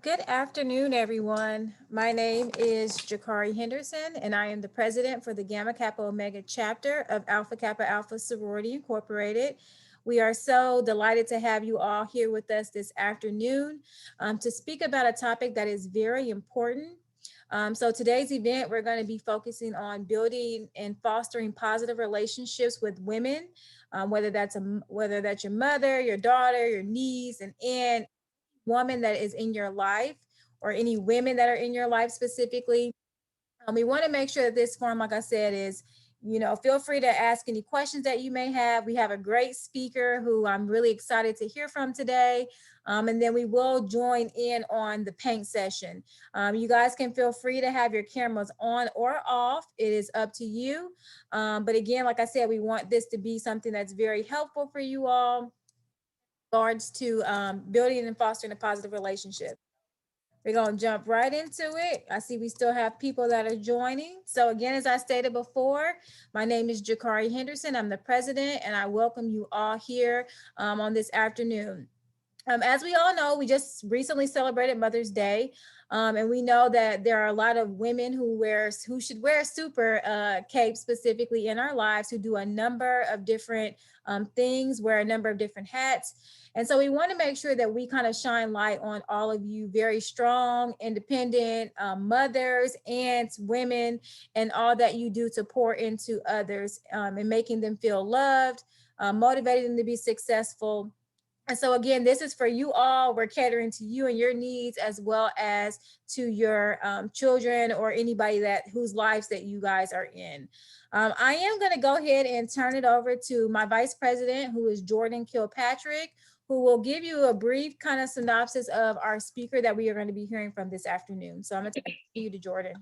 Good afternoon, everyone. My name is Jakari Henderson, and I am the president for the Gamma Kappa Omega chapter of Alpha Kappa Alpha Sorority Incorporated. We are so delighted to have you all here with us this afternoon to speak about a topic that is very important. So today's event, we're going to be focusing on building and fostering positive relationships with women, whether that's your mother, your daughter, your niece, an aunt, woman that is in your life or any women that are in your life specifically. We want to make sure that this forum, like I said, is, feel free to ask any questions that you may have. We have a great speaker who I'm really excited to hear from today. And then we will join in on the paint session. You guys can feel free to have your cameras on or off. It is up to you. But again, like I said, we want this to be something that's very helpful for you all regards to building and fostering a positive relationship. We're going to jump right into it. I see we still have people that are joining. So again, as I stated before, my name is Jakari Henderson. I'm the president, and I welcome you all here on this afternoon. As we all know, we just recently celebrated Mother's Day, and we know that there are a lot of women who should wear super cape specifically in our lives, who do a number of different things, wear a number of different hats. And so we want to make sure that we kind of shine light on all of you very strong, independent mothers, aunts, women, and all that you do to pour into others and making them feel loved, motivating them to be successful. And so again, this is for you all. We're catering to you and your needs, as well as to your children or anybody whose lives that you guys are in. I am going to go ahead and turn it over to my vice president, who is Jordan Kilpatrick, who will give you a brief kind of synopsis of our speaker that we are going to be hearing from this afternoon. So I'm going to turn it to you, to Jordan.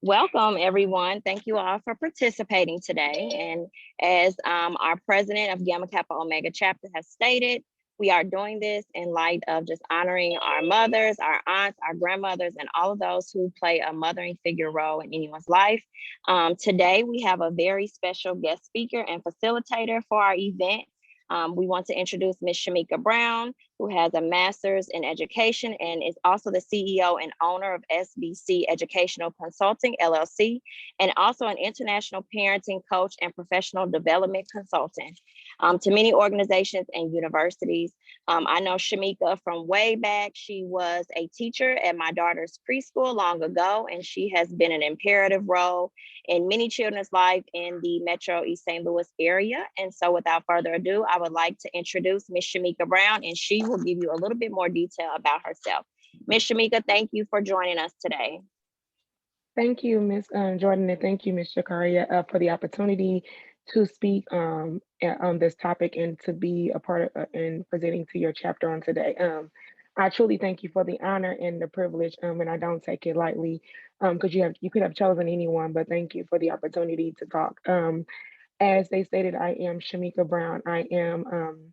Welcome, everyone. Thank you all for participating today. And as our president of Gamma Kappa Omega chapter has stated, we are doing this in light of just honoring our mothers, our aunts, our grandmothers, and all of those who play a mothering figure role in anyone's life. Today, we have a very special guest speaker and facilitator for our event. We want to introduce Ms. Shamika Brown, who has a master's in education and is also the CEO and owner of SBC Educational Consulting, LLC, and also an international parenting coach and professional development consultant to many organizations and universities. I know Shamika from way back. She was a teacher at my daughter's preschool long ago, and she has been an imperative role in many children's life in the Metro East St. Louis area. And so without further ado, I would like to introduce Ms. Shamika Brown, and she will give you a little bit more detail about herself. Ms. Shamika, thank you for joining us today. Thank you, Ms. Jordan, and thank you, Ms. Shakaria, for the opportunity to speak on this topic and to be a part of in presenting to your chapter on today. I truly thank you for the honor and the privilege, and I don't take it lightly, because you could have chosen anyone, but thank you for the opportunity to talk. As they stated, I am Shamika Brown. I am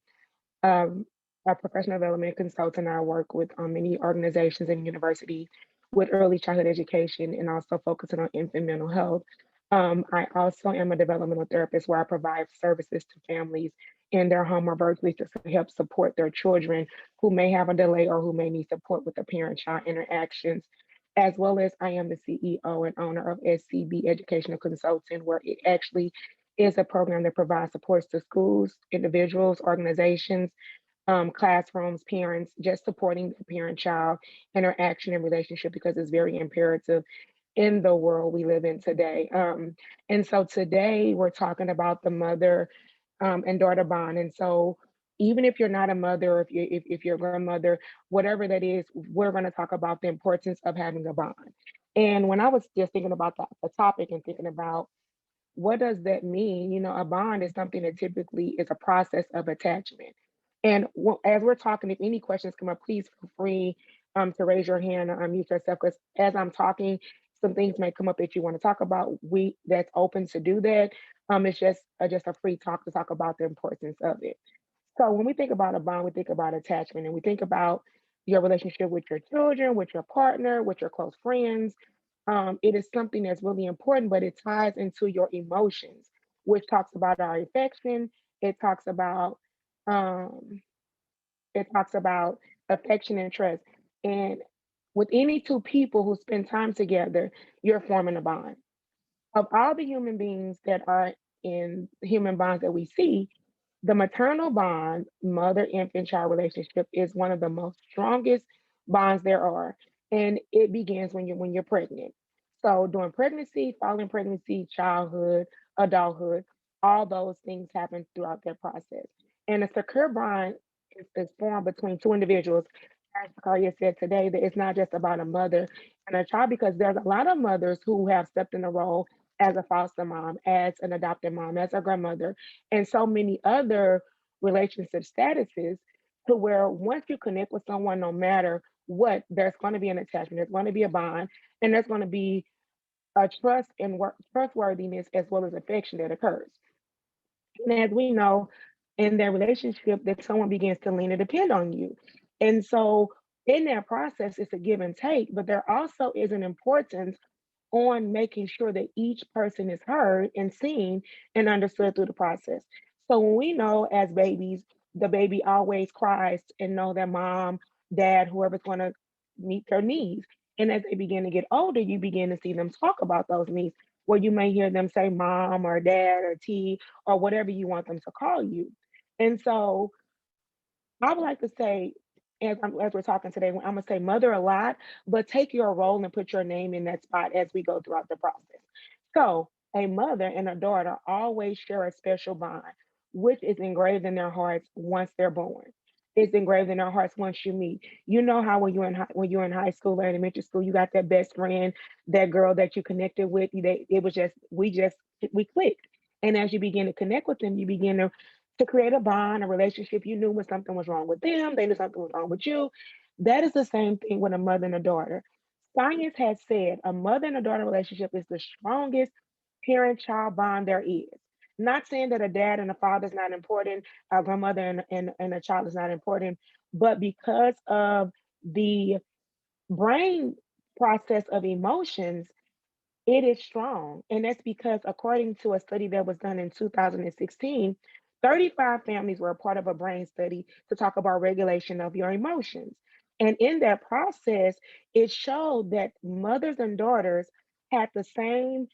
a professional development consultant. I work with many organizations and universities with early childhood education and also focusing on infant mental health. I also am a developmental therapist where I provide services to families in their home or virtually to help support their children who may have a delay or who may need support with the parent-child interactions, as well as I am the CEO and owner of SCB Educational Consulting, where it actually is a program that provides supports to schools, individuals, organizations, classrooms, parents, just supporting the parent-child interaction and relationship because it's very imperative in the world we live in today. And so today we're talking about the mother and daughter bond. And so even if you're not a mother, if you're a grandmother, whatever that is, we're going to talk about the importance of having a bond. And when I was just thinking about the topic and thinking about what does that mean, a bond is something that typically is a process of attachment. And as we're talking, if any questions come up, please feel free to raise your hand or unmute yourself, because as I'm talking, some things may come up that you want to talk about. That's open to do that. It's just a free talk to talk about the importance of it. So when we think about a bond, we think about attachment, and we think about your relationship with your children, with your partner, with your close friends. It is something that's really important, but it ties into your emotions, which talks about our affection. It talks about um, it talks about affection and trust. And with any two people who spend time together, you're forming a bond. Of all the human beings that are in human bonds that we see, the maternal bond, mother infant child relationship, is one of the most strongest bonds there are. And it begins when you're pregnant. So during pregnancy, following pregnancy, childhood, adulthood, all those things happen throughout that process. And a secure bond is formed between two individuals. As Karia said today, that it's not just about a mother and a child, because there's a lot of mothers who have stepped in the role as a foster mom, as an adopted mom, as a grandmother, and so many other relationship statuses, to where once you connect with someone, no matter what, there's going to be an attachment, there's going to be a bond, and there's going to be a trust and trustworthiness as well as affection that occurs. And as we know, in that relationship, that someone begins to lean and depend on you. And so in that process, it's a give and take, but there also is an importance on making sure that each person is heard and seen and understood through the process. So when we know as babies, the baby always cries and know that mom, dad, whoever's going to meet their needs. And as they begin to get older, you begin to see them talk about those needs, where you may hear them say mom or dad or T or whatever you want them to call you. And so I would like to say, as we're talking today, I'm gonna say mother a lot, but take your role and put your name in that spot as we go throughout the process. So a mother and a daughter always share a special bond, which is engraved in their hearts once they're born. It's engraved in their hearts once you meet. You know how when you're in high school or elementary school, you got that best friend, that girl that you connected with. It was just we clicked. And as you begin to connect with them, you begin to create a bond, a relationship. You knew when something was wrong with them, they knew something was wrong with you. That is the same thing with a mother and a daughter. Science has said a mother and a daughter relationship is the strongest parent child bond there is. Not saying that a dad and a father is not important, a grandmother and a child is not important, but because of the brain process of emotions, it is strong. And that's because, according to a study that was done in 2016, 35 families were a part of a brain study to talk about regulation of your emotions. And in that process, it showed that mothers and daughters had the same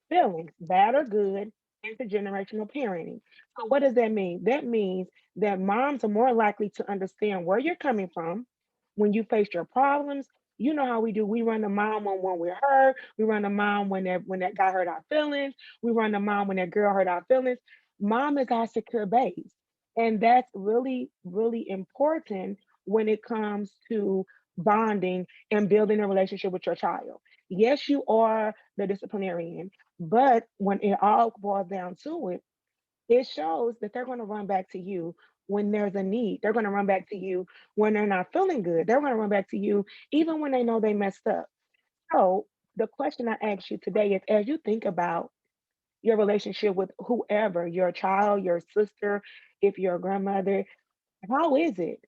feelings, bad or good, intergenerational parenting. So, what does that mean? That means that moms are more likely to understand where you're coming from when you face your problems. You know how we do. We run the mom when we're hurt. We run the mom when that guy hurt our feelings. We run the mom when that girl hurt our feelings. Mom is our secure base. And that's really, really important when it comes to bonding and building a relationship with your child. Yes, you are the disciplinarian, but when it all boils down to it, it shows that they're going to run back to you when there's a need. They're going to run back to you when they're not feeling good. They're going to run back to you even when they know they messed up. So, the question I ask you today is, as you think about your relationship with whoever, your child, your sister, if you're a grandmother, how is it?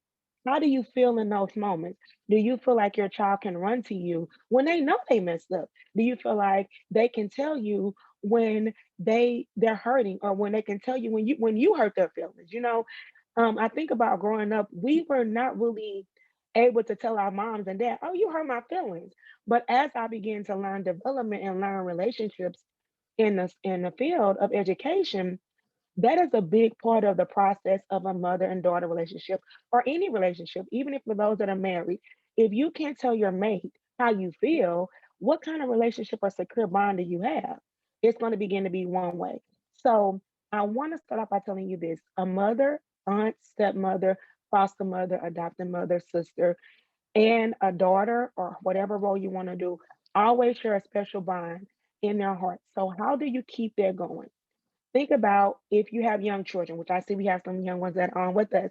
How do you feel in those moments? Do you feel like your child can run to you when they know they messed up? Do you feel like they can tell you when they're hurting, or when they can tell you when you hurt their feelings? I think about growing up, we were not really able to tell our moms and dad, "Oh, you hurt my feelings." But as I began to learn development and learn relationships in the field of education, that is a big part of the process of a mother and daughter relationship, or any relationship, even if for those that are married. If you can't tell your mate how you feel, what kind of relationship or secure bond do you have? It's going to begin to be one way. So I want to start off by telling you this: a mother, aunt, stepmother, foster mother, adopted mother, sister, and a daughter, or whatever role you want to do, always share a special bond in their hearts. So how do you keep that going? Think about if you have young children, which I see we have some young ones that are on with us,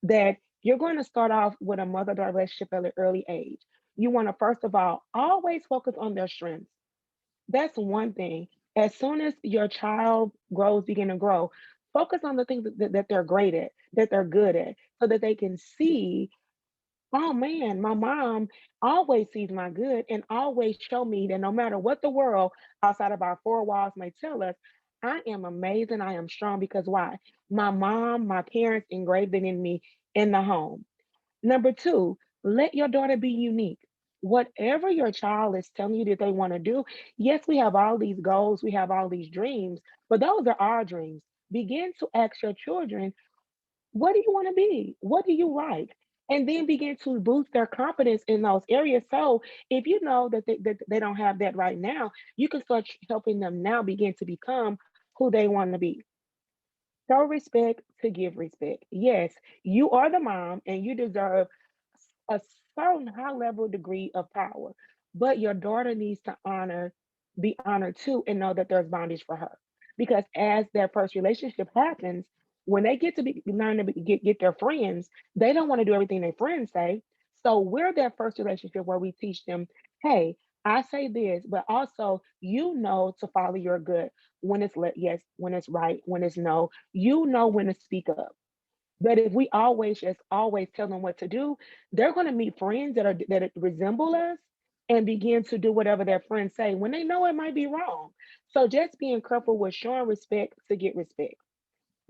that you're going to start off with a mother-daughter relationship at an early age. You want to, first of all, always focus on their strengths. That's one thing. As soon as your child begin to grow, focus on the things that they're great at, that they're good at, so that they can see, oh man, my mom always sees my good and always show me that no matter what the world outside of our four walls may tell us, I am amazing. I am strong because why? My mom, my parents engraved it in me in the home. Number two, let your daughter be unique. Whatever your child is telling you that they want to do, yes, we have all these goals, we have all these dreams, but those are our dreams. Begin to ask your children, what do you want to be? What do you like? And then begin to boost their confidence in those areas. So if you know that they don't have that right now, you can start helping them now begin to become who they want to be. Show respect to give respect. Yes, you are the mom and you deserve a certain high level degree of power, but your daughter needs to be honored too, and know that there's boundaries for her. Because as their first relationship happens, when they get to learn to get their friends, they don't want to do everything their friends say. So we're their first relationship where we teach them, hey, I say this, but also you know to follow your gut when it's yes, when it's right, when it's no. You know when to speak up. But if we always just always tell them what to do, they're going to meet friends that resemble us and begin to do whatever their friends say when they know it might be wrong. So just being careful with showing respect to get respect.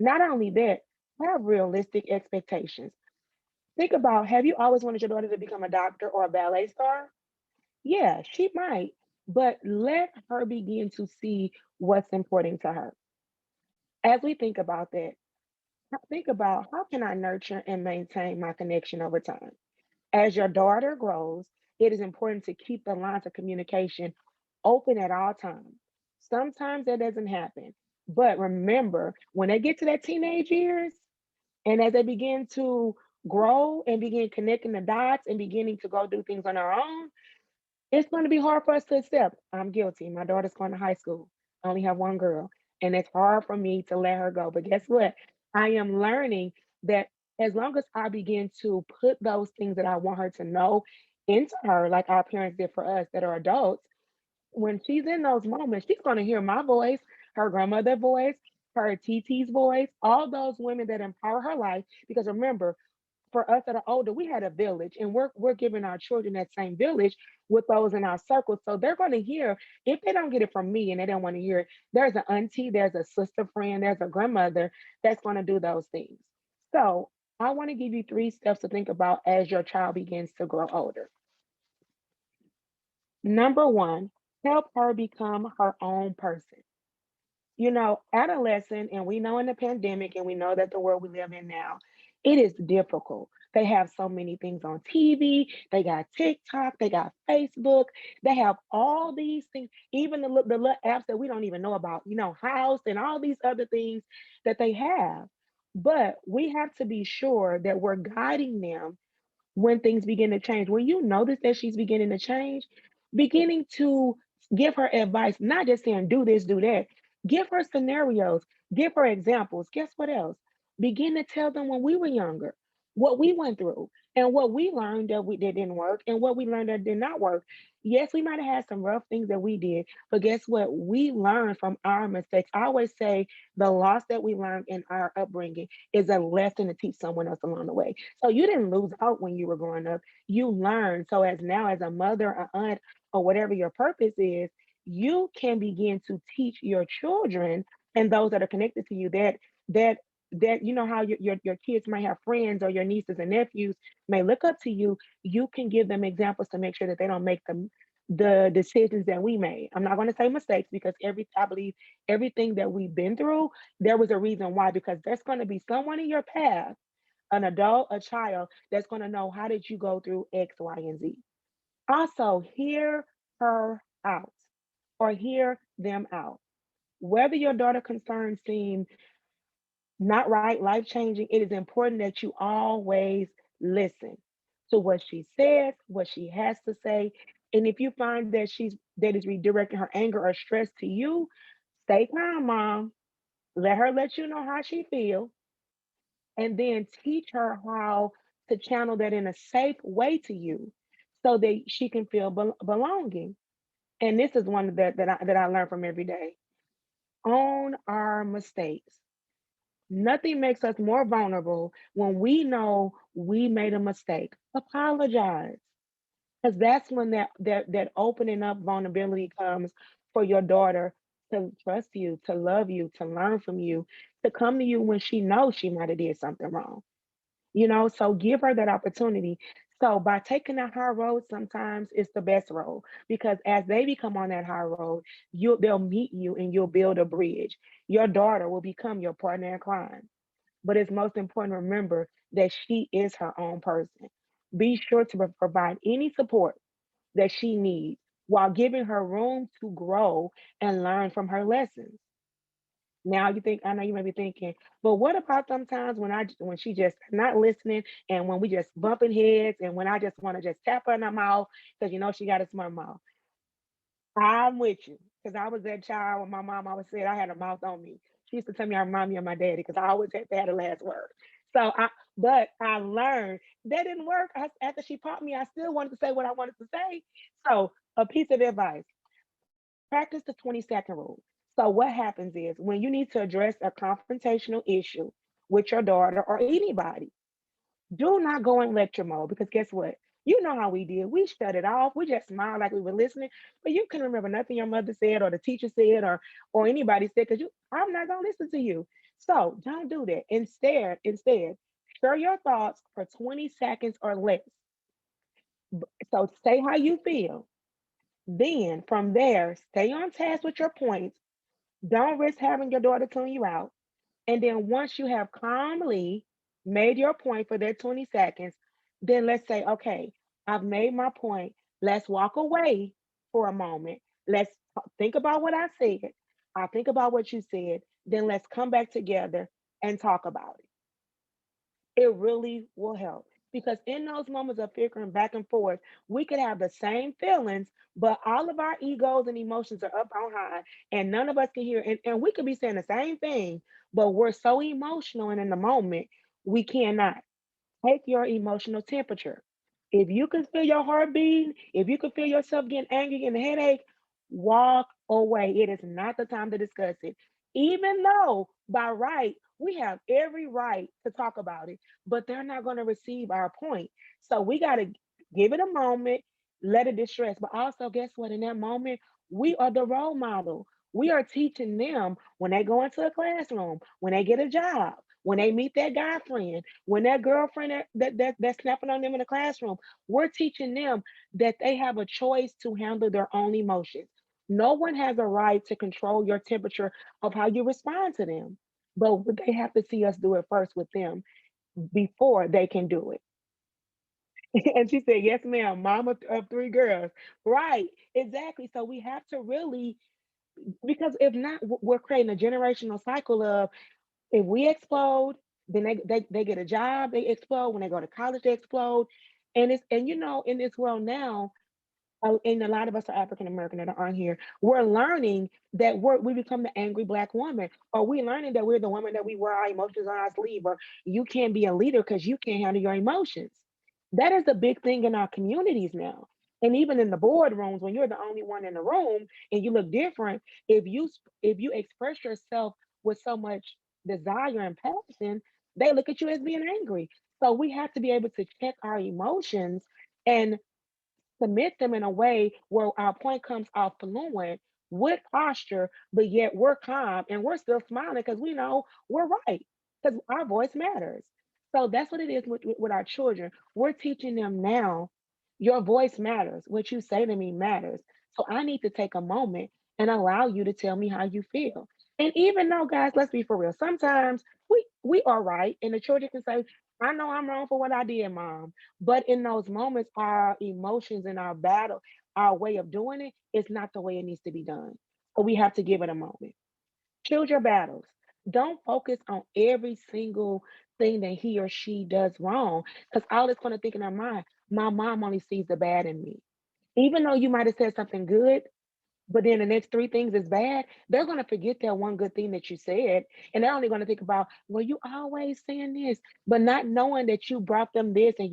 Not only that, have realistic expectations. Think about, have you always wanted your daughter to become a doctor or a ballet star? Yeah, she might, but let her begin to see what's important to her. As we think about that, think about, how can I nurture and maintain my connection over time? As your daughter grows, it is important to keep the lines of communication open at all times. Sometimes that doesn't happen. But remember, when they get to that teenage years and as they begin to grow and begin connecting the dots and beginning to go do things on their own, it's going to be hard for us to accept. I'm guilty. My daughter's going to high school. I only have one girl, and it's hard for me to let her go. But guess what? I am learning that as long as I begin to put those things that I want her to know into her, like our parents did for us that are adults, when she's in those moments, she's going to hear my voice, her grandmother's voice, her TT's voice, all those women that empower her life. Because remember, for us that are older, we had a village, and we're giving our children that same village with those in our circle. So they're going to hear, if they don't get it from me and they don't want to hear it, there's an auntie, there's a sister friend, there's a grandmother that's going to do those things. So I want to give you 3 steps to think about as your child begins to grow older. Number one, help her become her own person. Adolescent, and we know in the pandemic, and we know that the world we live in now, it is difficult. They have so many things on TV. They got TikTok. They got Facebook. They have all these things, even the little apps that we don't even know about, House and all these other things that they have. But we have to be sure that we're guiding them when things begin to change. When you notice that she's beginning to change, beginning to give her advice, not just saying, do this, do that. Give her scenarios, give her examples. Guess what else? Begin to tell them when we were younger, what we went through and what we learned that didn't work and what we learned that did not work. Yes, we might have had some rough things that we did, but guess what? We learned from our mistakes. I always say the loss that we learned in our upbringing is a lesson to teach someone else along the way. So you didn't lose out when you were growing up. You learned. So as now as a mother, an aunt, or whatever your purpose is, you can begin to teach your children and those that are connected to you that how your kids might have friends or your nieces and nephews may look up to you. You can give them examples to make sure that they don't make the decisions that we made. I'm not going to say mistakes, because I believe everything that we've been through, there was a reason why, because there's going to be someone in your path, an adult, a child, that's going to know, how did you go through X, Y, and Z. Also, hear her out or hear them out. Whether your daughter concerns seem not right, life changing, it is important that you always listen to what she says, what she has to say. And if you find that is redirecting her anger or stress to you, stay calm, mom. Let her let you know how she feels, and then teach her how to channel that in a safe way to you so that she can feel belonging. And this is one that I learned from every day. Own our mistakes. Nothing makes us more vulnerable when we know we made a mistake. Apologize. Because that's when that opening up vulnerability comes for your daughter to trust you, to love you, to learn from you, to come to you when she knows she might have did something wrong. So give her that opportunity. So by taking that high road, sometimes it's the best road, because as they become on that high road, they'll meet you and you'll build a bridge. Your daughter will become your partner in crime. But it's most important to remember that she is her own person. Be sure to provide any support that she needs while giving her room to grow and learn from her lessons. Now I know you may be thinking, but what about sometimes when she just not listening, and when we just bumping heads, and when I just want to just tap her in her mouth because she got a smart mouth. I'm with you, because I was that child when my mom always said I had a mouth on me. She used to tell me I remind me of my daddy because I always had to have the last word. But I learned that didn't work. After she popped me, I still wanted to say what I wanted to say. So a piece of advice: practice the 20-second rule. So what happens is when you need to address a confrontational issue with your daughter or anybody, do not go in lecture mode, because guess what? You know how we did. We shut it off. We just smiled like we were listening, but you can remember nothing your mother said or the teacher said or anybody said, because I'm not gonna listen to you. So don't do that. Instead, share your thoughts for 20 seconds or less. So say how you feel. Then from there, stay on task with your points. Don't risk having your daughter tune you out. And then once you have calmly made your point for that 20 seconds, then let's say, okay, I've made my point. Let's walk away for a moment. Let's think about what I said. I'll think about what you said. Then let's come back together and talk about it. It really will help, because in those moments of figuring back and forth, we could have the same feelings, but all of our egos and emotions are up on high, and none of us can hear. And we could be saying the same thing, but we're so emotional and in the moment, we cannot. Take your emotional temperature. If you can feel your heart beating, if you can feel yourself getting angry and a headache, walk away. It is not the time to discuss it. Even though by right, we have every right to talk about it, but they're not going to receive our point. So we got to give it a moment, let it distress. But also, guess what? In that moment, we are the role model. We are teaching them when they go into a classroom, when they get a job, when they meet that guy friend, when that girlfriend that's snapping on them in the classroom. We're teaching them that they have a choice to handle their own emotions. No one has a right to control your temperature of how you respond to them, but they have to see us do it first with them before they can do it. And she said, yes, ma'am, mama of three girls. Right, exactly. So we have to really, because if not, we're creating a generational cycle of, if we explode, then they get a job, they explode. When they go to college, they explode. In this world now, and a lot of us are African American that are on here, we're learning that we become the angry Black woman, or we're learning that we're the woman that we wear our emotions on our sleeve, or you can't be a leader because you can't handle your emotions. That is a big thing in our communities now. And even in the boardrooms, when you're the only one in the room and you look different, if you express yourself with so much desire and passion, they look at you as being angry. So we have to be able to check our emotions and submit them in a way where our point comes off fluent with posture, but yet we're calm and we're still smiling because we know we're right, because our voice matters. So that's what it is with our children. We're teaching them now, your voice matters. What you say to me matters. So I need to take a moment and allow you to tell me how you feel. And even though, guys, let's be for real, sometimes we are right, and the children can say, I know I'm wrong for what I did, mom. But in those moments, our emotions and our battle, our way of doing it is not the way it needs to be done. So we have to give it a moment. Choose your battles. Don't focus on every single thing that he or she does wrong, because all it's going to think in their mind, my mom only sees the bad in me. Even though you might have said something good, but then the next three things is bad, they're going to forget that one good thing that you said. And they're only going to think about, well, you always saying this, but not knowing that you brought them this and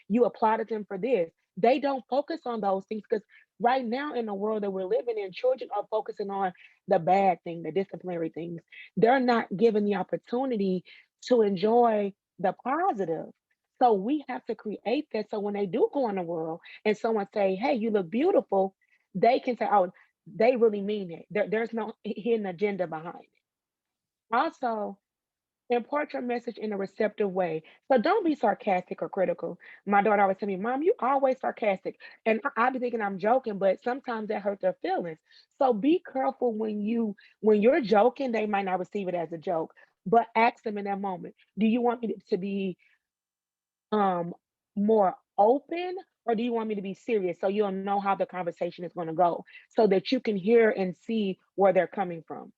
you applauded them for this. They don't focus on those things, because right now in the world that we're living in, children are focusing on the bad thing, the disciplinary things. They're not given the opportunity to enjoy the positive. So we have to create that, so when they do go in the world and someone say, hey, you look beautiful, they can say, oh, they really mean it. There's no hidden agenda behind it. Also, Impart your message in a receptive way. So don't be sarcastic or critical. My daughter always tell me, Mom, you always sarcastic. And I be thinking I'm joking, but sometimes that hurt their feelings. So be careful when you're joking, they might not receive it as a joke. But ask them in that moment, do you want me to be um more open, or do you want me to be serious, so you'll know how the conversation is going to go, so that you can hear and see where they're coming from.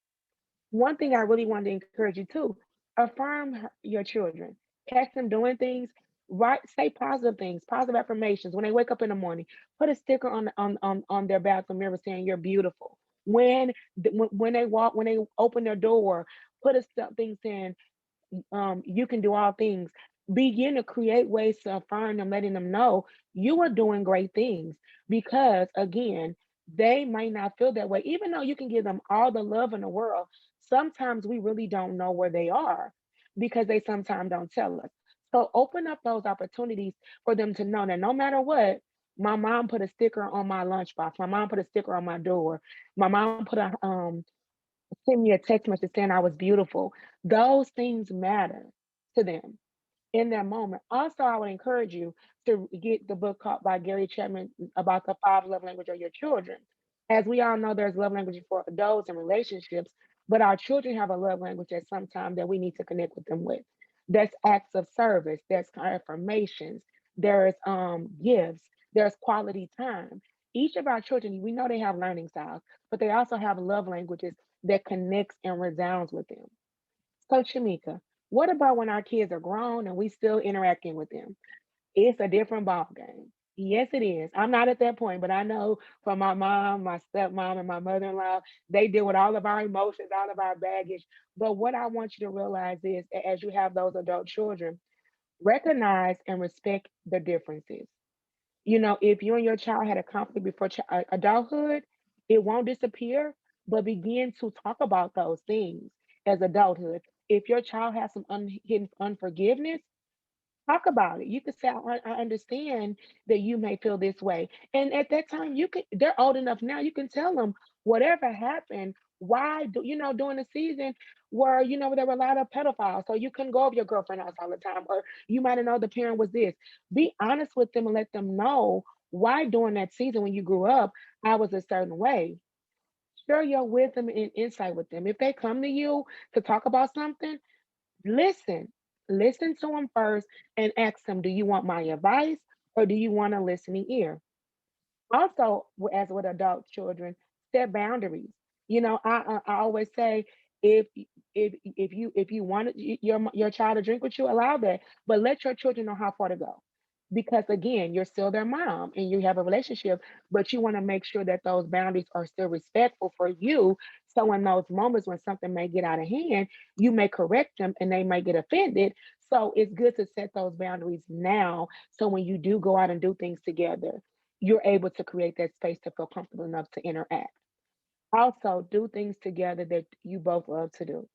One thing I really wanted to encourage you to affirm your children. Catch them doing things, right? Say positive things, positive affirmations. When they wake up in the morning, put a sticker on their bathroom mirror saying you're beautiful. When they walk, when they open their door, put a thing saying you can do all things. Begin to create ways to affirm them, letting them know you are doing great things. Because again, they might not feel that way, even though you can give them all the love in the world. Sometimes we really don't know where they are because they sometimes don't tell us. So open up those opportunities for them to know that no matter what, my mom put a sticker on my lunchbox. My mom put a sticker on my door. My mom put a send me a text message saying I was beautiful. Those things matter to them in that moment. Also, I would encourage you to get the book called by Gary Chapman about the five love language of your children. As we all know, there's love language for adults and relationships, but our children have a love language at some time that we need to connect with them with. That's acts of service, there's affirmations, there's gifts, there's quality time. Each of our children, we know they have learning styles, but they also have love languages that connects and resounds with them. So, Shamika, what about when our kids are grown and we still interacting with them? It's a different ball game. Yes, it is. I'm not at that point, but I know from my mom, my stepmom, and my mother-in-law, they deal with all of our emotions, all of our baggage. But what I want you to realize is, as you have those adult children, recognize and respect the differences. If you and your child had a conflict before adulthood, it won't disappear, but begin to talk about those things as adulthood. If your child has some hidden unforgiveness, talk about it. You can say, I understand that you may feel this way. And at that time, they're old enough now, you can tell them whatever happened. Why do during the season where there were a lot of pedophiles, so you couldn't go over your girlfriend's house all the time, or you might have known the parent was this. Be honest with them and let them know why during that season when you grew up, I was a certain way. Share your wisdom and insight with them. If they come to you to talk about something, listen. Listen to them first and ask them, do you want my advice or do you want a listening ear? Also, as with adult children, set boundaries. I always say, if if you want your child to drink with you, allow that, but let your children know how far to go. Because again, you're still their mom and you have a relationship, but you want to make sure that those boundaries are still respectful for you. So in those moments when something may get out of hand, you may correct them and they may get offended. So it's good to set those boundaries now. So when you do go out and do things together, you're able to create that space to feel comfortable enough to interact. Also, do things together that you both love to do.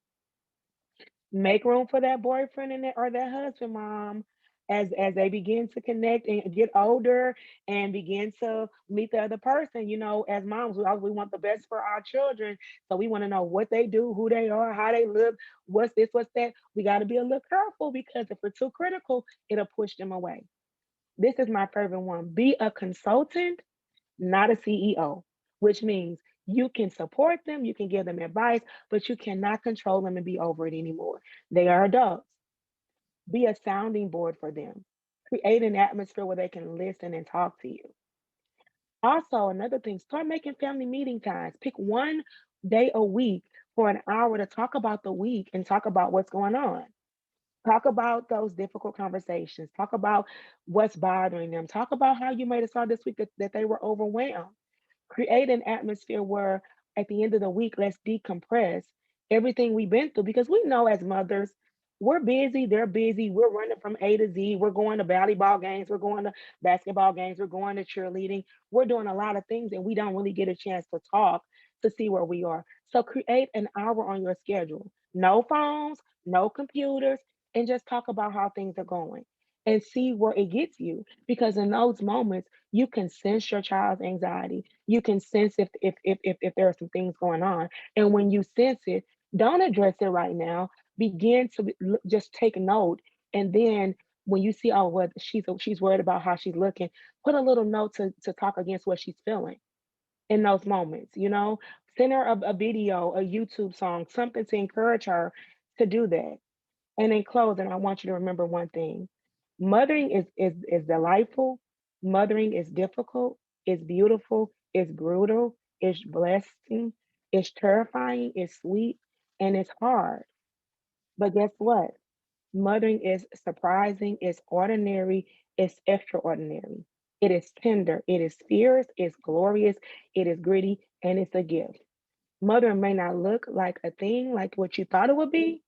Make room for that boyfriend or that husband, mom, as they begin to connect and get older and begin to meet the other person. As moms, we want the best for our children, so we want to know what they do, who they are, how they live, what's this, what's that. We got to be a little careful, because if we're too critical, it'll push them away. This is my favorite one. Be a consultant, not a CEO, which means you can support them, you can give them advice, but you cannot control them and be over it anymore. They are adults. Be a sounding board for them. Create an atmosphere where they can listen and talk to you. Also, another thing, start making family meeting times. Pick one day a week for an hour to talk about the week and talk about what's going on. Talk about those difficult conversations. Talk about what's bothering them. Talk about how you might have saw this week that they were overwhelmed. Create an atmosphere where at the end of the week, let's decompress everything we've been through, because we know as mothers, we're busy, they're busy, we're running from A to Z, we're going to volleyball games, we're going to basketball games, we're going to cheerleading, we're doing a lot of things and we don't really get a chance to talk to see where we are. So create an hour on your schedule. No phones, no computers, and just talk about how things are going and see where it gets you. Because in those moments, you can sense your child's anxiety. You can sense if there are some things going on. And when you sense it, don't address it right now, begin to just take note. And then when you see, oh, what she's worried about how she's looking, put a little note to talk against what she's feeling in those moments, send her a video, a YouTube song, something to encourage her to do that. And in closing, I want you to remember one thing. Mothering is delightful. Mothering is difficult. It's beautiful. It's brutal. It's blessing. It's terrifying. It's sweet. And it's hard. But guess what? Mothering is surprising. It's ordinary. It's extraordinary. It is tender. It is fierce. It's glorious. It is gritty. And it's a gift. Mothering may not look like a thing like what you thought it would be.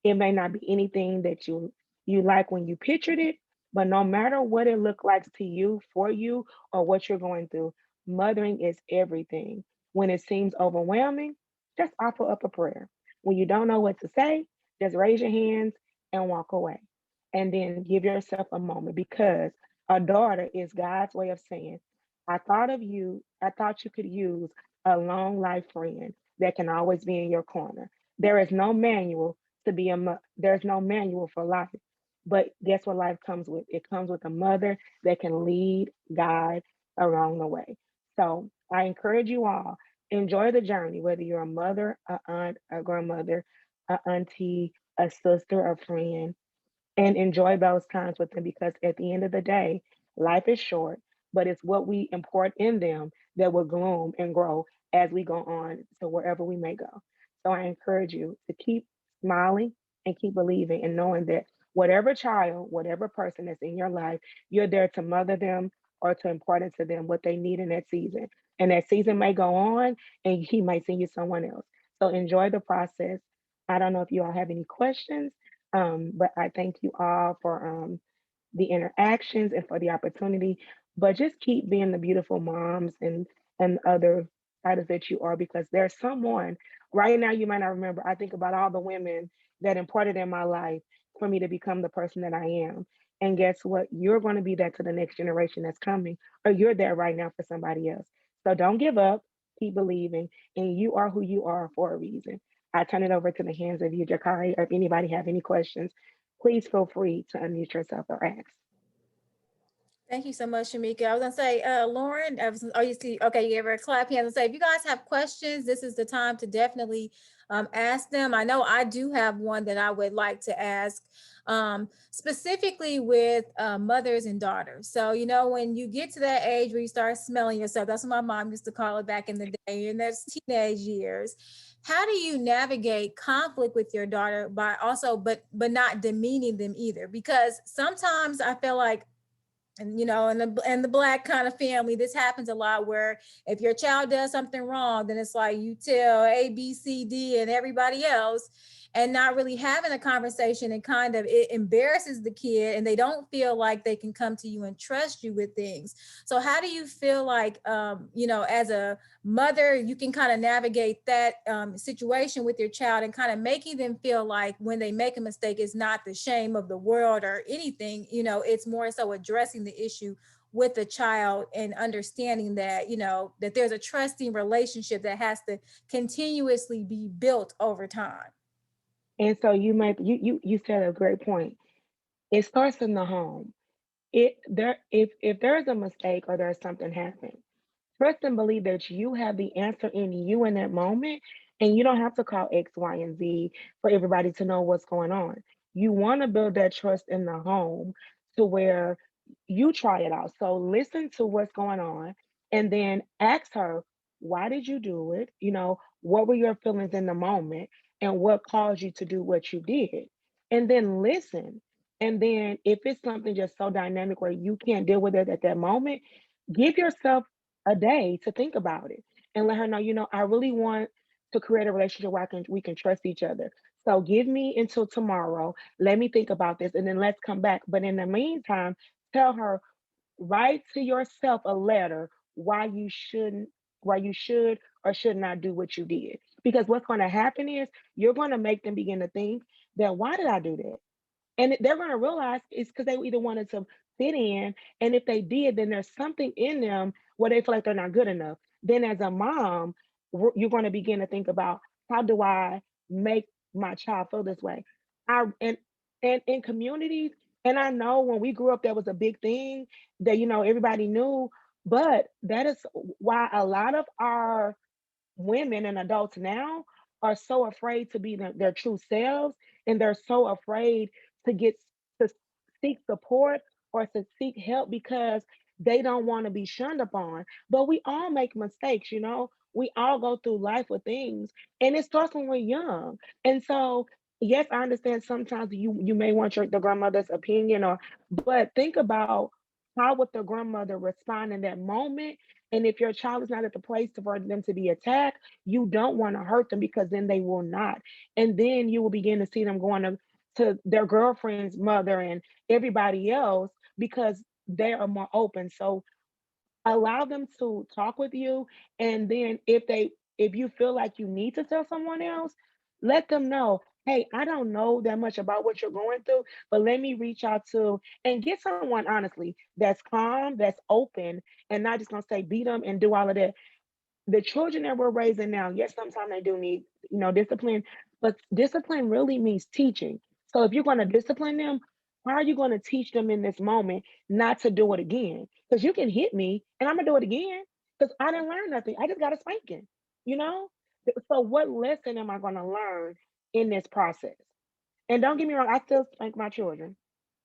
It may not be anything that you like when you pictured it, but no matter what it looked like to you, for you, or what you're going through, mothering is everything. When it seems overwhelming, just offer up a prayer. When you don't know what to say, just raise your hands and walk away. And then give yourself a moment, because a daughter is God's way of saying, I thought of you, I thought you could use a long life friend that can always be in your corner. There is no manual to be there's no manual for life. But guess what life comes with? It comes with a mother that can lead, guide along the way. So I encourage you all, enjoy the journey, whether you're a mother, a aunt, a grandmother, a auntie, a sister, a friend, and enjoy those times with them, because at the end of the day, life is short, but it's what we import in them that will bloom and grow as we go on to wherever we may go. So I encourage you to keep smiling and keep believing and knowing that whatever child, whatever person that's in your life, you're there to mother them or to impart into them what they need in that season. And that season may go on and he might send you someone else. So enjoy the process. I don't know if you all have any questions, but I thank you all for the interactions and for the opportunity. But just keep being the beautiful moms and other titles that you are, because there's someone right now you might not remember. I think about all the women that imparted in my life for me to become the person that I am. And guess what? You're going to be that to the next generation that's coming, or you're there right now for somebody else. So don't give up. Keep believing, and you are who you are for a reason. I turn it over to the hands of you, Jakari, or if anybody have any questions, please feel free to unmute yourself or ask. Thank you so much, Shamika. I was gonna say, Lauren, oh, you see, okay, you gave her a clap hands and say, if you guys have questions, this is the time to definitely ask them. I know I do have one that I would like to ask, specifically with mothers and daughters. So, when you get to that age where you start smelling yourself, that's what my mom used to call it back in the day, and that's teenage years. How do you navigate conflict with your daughter by also, but not demeaning them either? Because sometimes I feel like, and in the black kind of family, this happens a lot, where if your child does something wrong, then it's like you tell A, B, C, D and everybody else, and not really having a conversation, and kind of it embarrasses the kid, and they don't feel like they can come to you and trust you with things. So how do you feel like, as a mother, you can kind of navigate that situation with your child, and kind of making them feel like when they make a mistake, it's not the shame of the world or anything, it's more so addressing the issue with the child, and understanding that, that there's a trusting relationship that has to continuously be built over time. And so you said a great point. It starts in the home. If there's a mistake or there's something happened, trust and believe that you have the answer in you in that moment, and you don't have to call X, Y, and Z for everybody to know what's going on. You want to build that trust in the home to where you try it out. So listen to what's going on, and then ask her, why did you do it? What were your feelings in the moment, and what caused you to do what you did? And then listen. And then if it's something just so dynamic where you can't deal with it at that moment, give yourself a day to think about it, and let her know, I really want to create a relationship where we can trust each other. So give me until tomorrow. Let me think about this, and then let's come back. But in the meantime, tell her, write to yourself a letter why you should or should not do what you did. Because what's going to happen is you're going to make them begin to think that, why did I do that? And they're going to realize it's because they either wanted to fit in. And if they did, then there's something in them where they feel like they're not good enough. Then as a mom, you're going to begin to think about, how do I make my child feel this way. I and in communities, and I know when we grew up, that was a big thing that everybody knew. But that is why a lot of our women and adults now are so afraid to be their true selves, and they're so afraid to get to seek support or to seek help because they don't want to be shunned upon. But we all make mistakes. We all go through life with things, and it starts when we're young. And so yes, I understand sometimes you may want the grandmother's opinion, but think about how would the grandmother respond in that moment. And if your child is not at the place for them to be attacked, you don't want to hurt them, because then they will not. And then you will begin to see them going to their girlfriend's mother and everybody else because they are more open. So allow them to talk with you. And then if you feel like you need to tell someone else, let them know, hey, I don't know that much about what you're going through, but let me reach out to and get someone, honestly, that's calm, that's open, and not just gonna say beat them and do all of that. The children that we're raising now, yes, sometimes they do need, discipline, but discipline really means teaching. So if you're going to discipline them, how are you going to teach them in this moment not to do it again? Because you can hit me and I'm going to do it again because I didn't learn nothing. I just got a spanking, you know? So what lesson am I going to learn in this process? And don't get me wrong, I still spank my children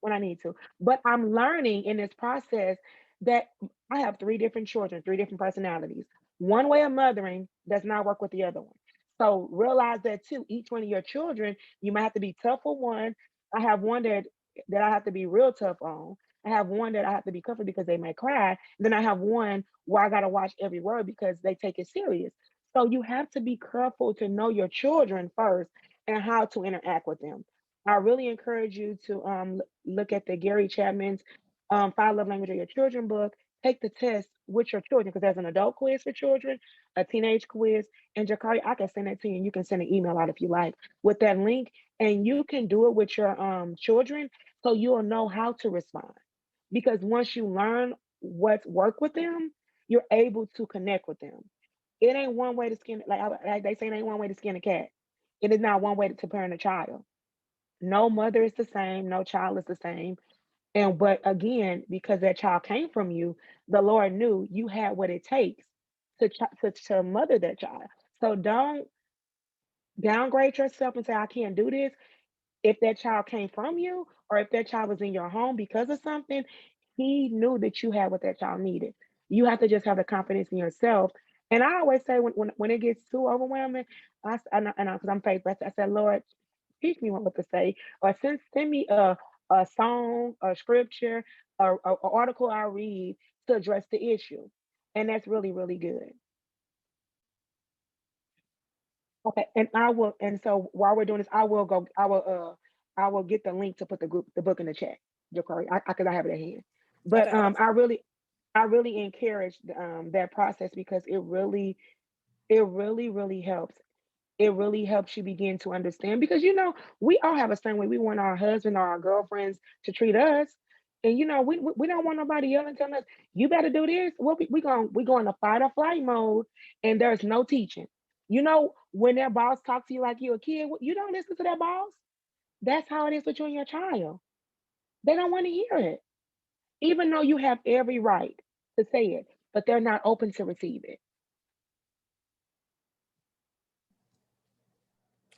when I need to. But I'm learning in this process that I have three different children, three different personalities. One way of mothering does not work with the other one. So realize that too. Each one of your children, you might have to be tough with one. I have one that I have to be real tough on. I have one that I have to be comfortable because they may cry. Then I have one where I gotta watch every word because they take it serious. So you have to be careful to know your children first and how to interact with them. I really encourage you to look at the Gary Chapman's Five Love Language of Your Children book. Take the test with your children because there's an adult quiz for children, a teenage quiz, and Jakari, I can send it to you, and you can send an email out if you like with that link, and you can do it with your children so you'll know how to respond. Because once you learn what's work with them, you're able to connect with them. It ain't one way to skin, like they say, it ain't one way to skin a cat. It is not one way to parent a child. No mother is the same, no child is the same. And but again, because that child came from you, the Lord knew you had what it takes to mother that child. So don't downgrade yourself and say, I can't do this. If that child came from you or if that child was in your home because of something, he knew that you had what that child needed. You have to just have the confidence in yourself. And I always say when it gets too overwhelming, because I'm faithful, I said, Lord, teach me what to say, or send me a song, a scripture, a article I read to address the issue, and that's really really good. Okay, and I will, and so while we're doing this, I will get the link to put the book in the chat, Jacari, because I have it at hand. But Okay, awesome. I really encourage that process because it really helps. It really helps you begin to understand because we all have a certain way we want our husband or our girlfriends to treat us, and we don't want nobody yelling telling us you better do this. We go in a fight or flight mode, and there's no teaching. When that boss talks to you like you're a kid, you don't listen to that boss. That's how it is with you and your child. They don't want to hear it, even though you have every right to say it, but they're not open to receive it.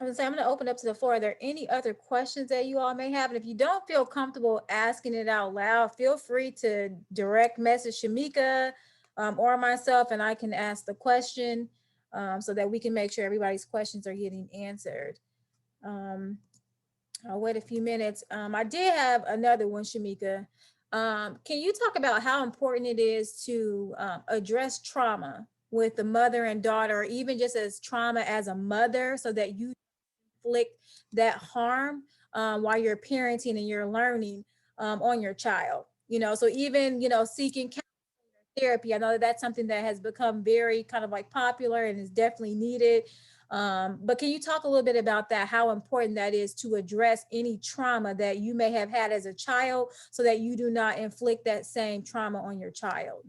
I'm going to open up to the floor. Are there any other questions that you all may have? And if you don't feel comfortable asking it out loud, feel free to direct message Shamika or myself, and I can ask the question so that we can make sure everybody's questions are getting answered. Um, I'll wait a few minutes. I did have another one, Shamika. Can you talk about how important it is to address trauma with the mother and daughter, or even just as trauma as a mother, so that you inflict that harm while you're parenting and you're learning on your child? So even, seeking therapy. I know that that's something that has become very kind of like popular and is definitely needed. But can you talk a little bit about that, how important that is to address any trauma that you may have had as a child so that you do not inflict that same trauma on your child?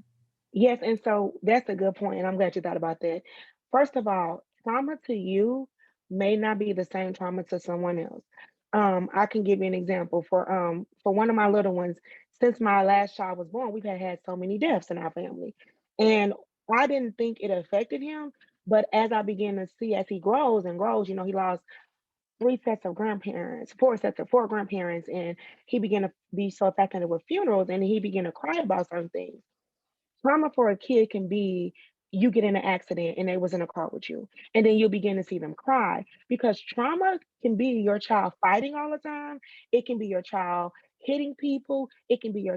Yes, and so that's a good point, and I'm glad you thought about that. First of all, trauma to you may not be the same trauma to someone else. I can give you an example for one of my little ones. Since my last child was born, we've had so many deaths in our family, and I didn't think it affected him. But as I began to see, as he grows and grows, he lost three sets of grandparents, four sets of four grandparents, and he began to be so affected with funerals, and he began to cry about certain things. Trauma for a kid can be you get in an accident and they was in a car with you, and then you begin to see them cry, because trauma can be your child fighting all the time. It can be your child hitting people. It can be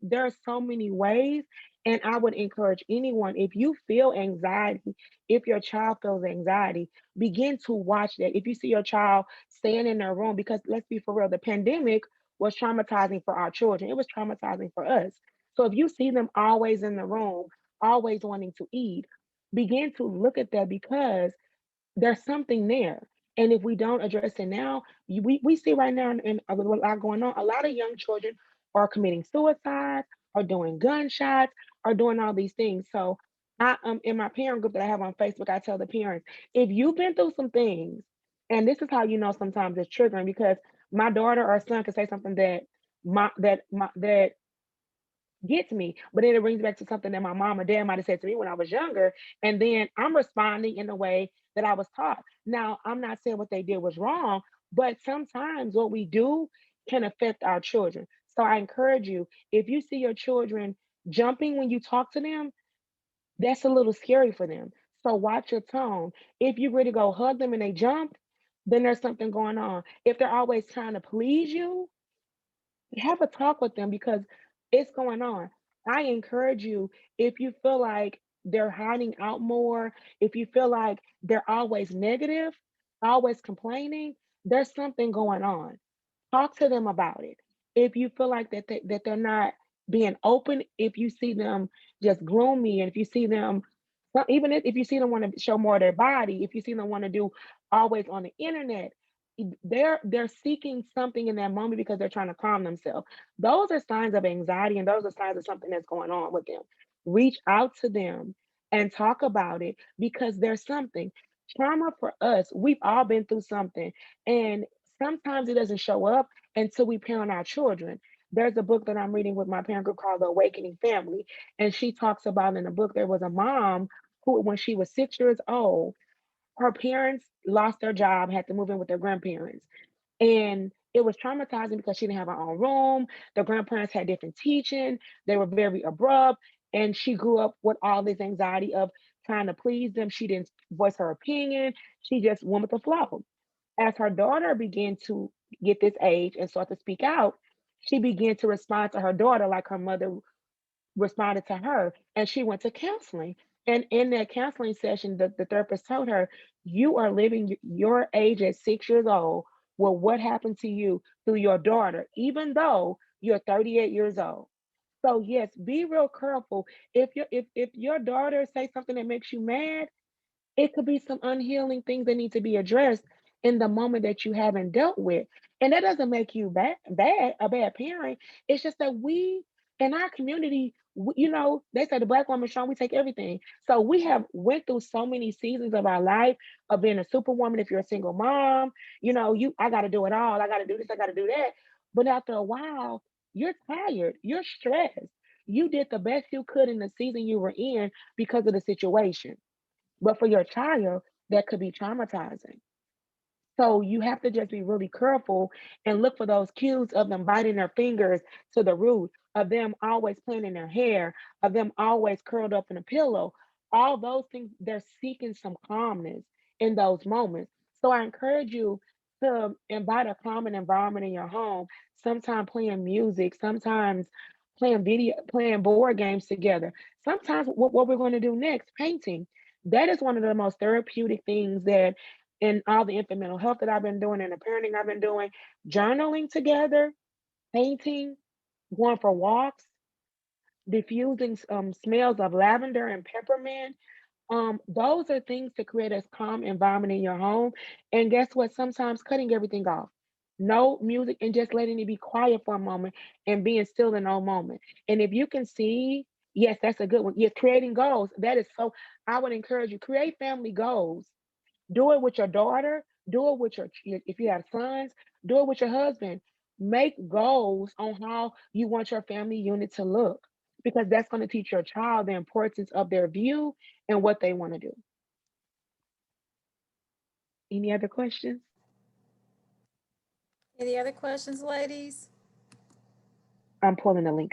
there are so many ways. And I would encourage anyone, if you feel anxiety, if your child feels anxiety, begin to watch that. If you see your child staying in their room, because let's be for real, the pandemic was traumatizing for our children. It was traumatizing for us. So if you see them always in the room, always wanting to eat, begin to look at that, because there's something there. And if we don't address it now, we see right now, and with a lot going on, a lot of young children are committing suicide, are doing gunshots, are doing all these things. So I in my parent group that I have on Facebook, I tell the parents, if you've been through some things, and this is how you know sometimes it's triggering, because my daughter or son can say something that gets me. But then it brings back to something that my mom or dad might have said to me when I was younger. And then I'm responding in the way that I was taught. Now, I'm not saying what they did was wrong, but sometimes what we do can affect our children. So I encourage you, if you see your children jumping when you talk to them, that's a little scary for them. So watch your tone. If you really go hug them and they jump, then there's something going on. If they're always trying to please you, have a talk with them, because it's going on. I encourage you, if you feel like they're hiding out more, if you feel like they're always negative, always complaining, there's something going on. Talk to them about it. If you feel like that they're not being open, if you see them just gloomy, and if you see them, well, even if you see them want to show more of their body, if you see them want to do always on the internet, they're seeking something in that moment because they're trying to calm themselves. Those are signs of anxiety, and those are signs of something that's going on with them. Reach out to them and talk about it, because there's something. Trauma for us, we've all been through something, and sometimes it doesn't show up until we parent our children. There's a book that I'm reading with my parent group called The Awakening Family, and she talks about, in the book, there was a mom who, when she was 6 years old, her parents lost their job, had to move in with their grandparents. And it was traumatizing because she didn't have her own room. The grandparents had different teaching. They were very abrupt. And she grew up with all this anxiety of trying to please them. She didn't voice her opinion. She just went with the flow. As her daughter began to get this age and start to speak out, she began to respond to her daughter like her mother responded to her, and she went to counseling. And in that counseling session, the therapist told her, you are living your age at 6 years old with what happened to you through your daughter, even though you're 38 years old. So yes, be real careful. If your daughter say something that makes you mad, it could be some unhealing things that need to be addressed in the moment that you haven't dealt with. And that doesn't make you a bad parent. It's just that we, in our community, they say the Black woman strong, we take everything. So we have went through so many seasons of our life of being a superwoman. If you're a single mom, I got to do it all. I got to do this. I got to do that. But after a while, you're tired. You're stressed. You did the best you could in the season you were in because of the situation. But for your child, that could be traumatizing. So you have to just be really careful and look for those cues of them biting their fingers to the root, of them always playing in their hair, of them always curled up in a pillow. All those things, they're seeking some calmness in those moments. So I encourage you to invite a calming environment in your home, sometimes playing music, sometimes playing board games together. Sometimes what we're going to do next, painting. That is one of the most therapeutic things that in all the infant mental health that I've been doing and the parenting I've been doing, journaling together, painting, going for walks, diffusing smells of lavender and peppermint. Those are things to create a calm environment in your home. And guess what? Sometimes cutting everything off. No music and just letting it be quiet for a moment and being still in no moment. And if you can see, yes, that's a good one. Yes, creating goals. That is so, I would encourage you, create family goals. Do it with your daughter. Do it with if you have sons, do it with your husband. Make goals on how you want your family unit to look, because that's going to teach your child the importance of their view and what they want to do. Any other questions? Any other questions, ladies? I'm pulling the link.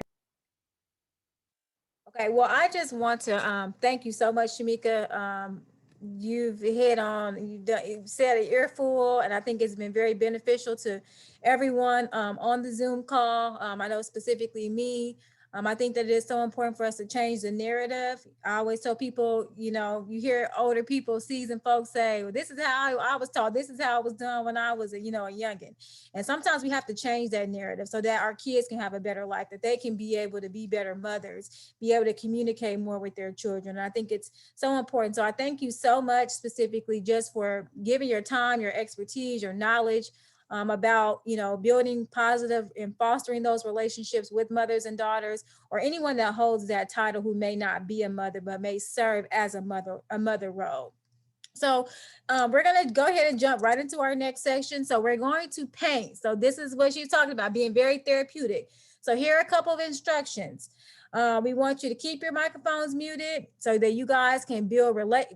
Okay, well, I just want to thank you so much, Shamika. You've hit on, you've said an earful, and I think it's been very beneficial to everyone on the Zoom call. I know specifically me. I think that it is so important for us to change the narrative. I always tell people, you know, you hear older people, seasoned folks say, well, this is how I was taught. This is how it was done when I was, a youngin'. And sometimes we have to change that narrative so that our kids can have a better life, that they can be able to be better mothers, be able to communicate more with their children. And I think it's so important. So I thank you so much specifically just for giving your time, your expertise, your knowledge about, building positive and fostering those relationships with mothers and daughters, or anyone that holds that title who may not be a mother, but may serve as a mother role. So we're going to go ahead and jump right into our next section. So we're going to paint. So this is what you're talking about, being very therapeutic. So here are a couple of instructions. We want you to keep your microphones muted so that you guys can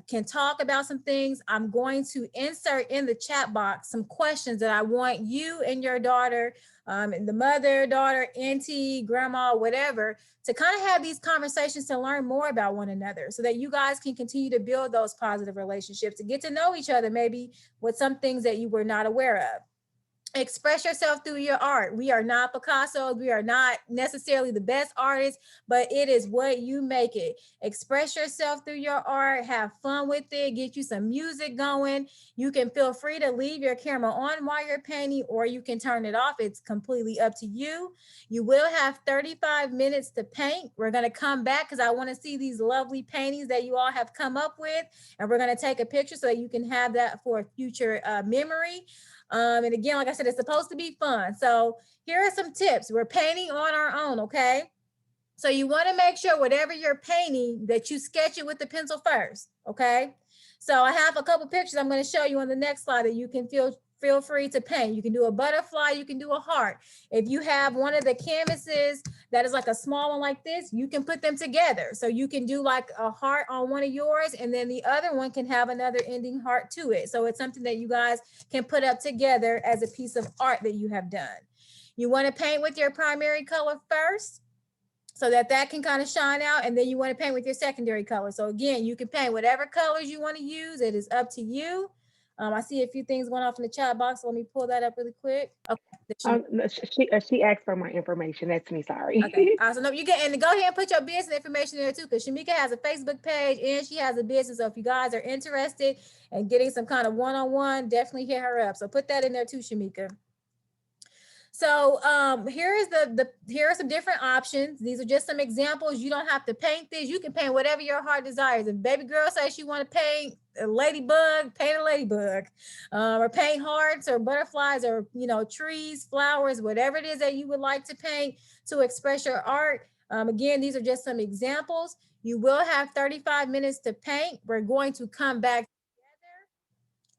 can talk about some things. I'm going to insert in the chat box some questions that I want you and your daughter, and the mother, daughter, auntie, grandma, whatever, to kind of have these conversations to learn more about one another so that you guys can continue to build those positive relationships, to get to know each other, maybe with some things that you were not aware of. Express yourself through your art. We are not Picasso's. We are not necessarily the best artists, but it is what you make it. Express yourself through your art. Have fun with it. Get you some music going. You can feel free to leave your camera on while you're painting, or you can turn it off. It's completely up to you. You will have 35 minutes to paint. We're going to come back because I want to see these lovely paintings that you all have come up with, and we're going to take a picture so that you can have that for a future memory. And again, like I said, it's supposed to be fun. So here are some tips. We're painting on our own, okay? So you want to make sure whatever you're painting that you sketch it with the pencil first, okay? So I have a couple pictures I'm going to show you on the next slide that you can feel free to paint. You can do a butterfly, you can do a heart. If you have one of the canvases that is like a small one like this, you can put them together. So you can do like a heart on one of yours, and then the other one can have another ending heart to it. So it's something that you guys can put up together as a piece of art that you have done. You want to paint with your primary color first, so that can kind of shine out, and then you want to paint with your secondary color. So again, you can paint whatever colors you want to use. It is up to you. I see a few things going off in the chat box. So let me pull that up really quick. Okay. No, she asked for my information. That's me. Sorry. Okay. Awesome. No, you get, and go ahead and put your business information there too, because Shamika has a Facebook page and she has a business. So if you guys are interested in getting some kind of one-on-one, definitely hit her up. So put that in there too, Shamika. So here are some different options. These are just some examples. You don't have to paint this. You can paint whatever your heart desires. If baby girl says she want to paint a ladybug, paint a ladybug, or paint hearts or butterflies or trees, flowers, whatever it is that you would like to paint to express your art. Again, these are just some examples. You will have 35 minutes to paint. We're going to come back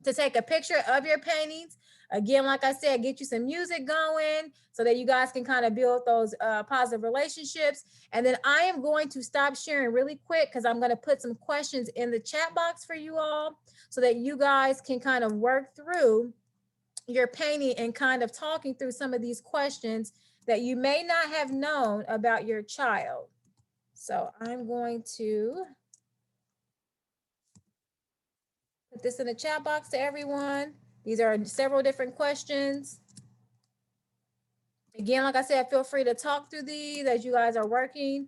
to take a picture of your paintings. Again, like I said, get you some music going so that you guys can kind of build those positive relationships. And then I am going to stop sharing really quick because I'm going to put some questions in the chat box for you all so that you guys can kind of work through your painting and kind of talking through some of these questions that you may not have known about your child. So I'm going to put this in the chat box to everyone. These are several different questions. Again, like I said, feel free to talk through these as you guys are working.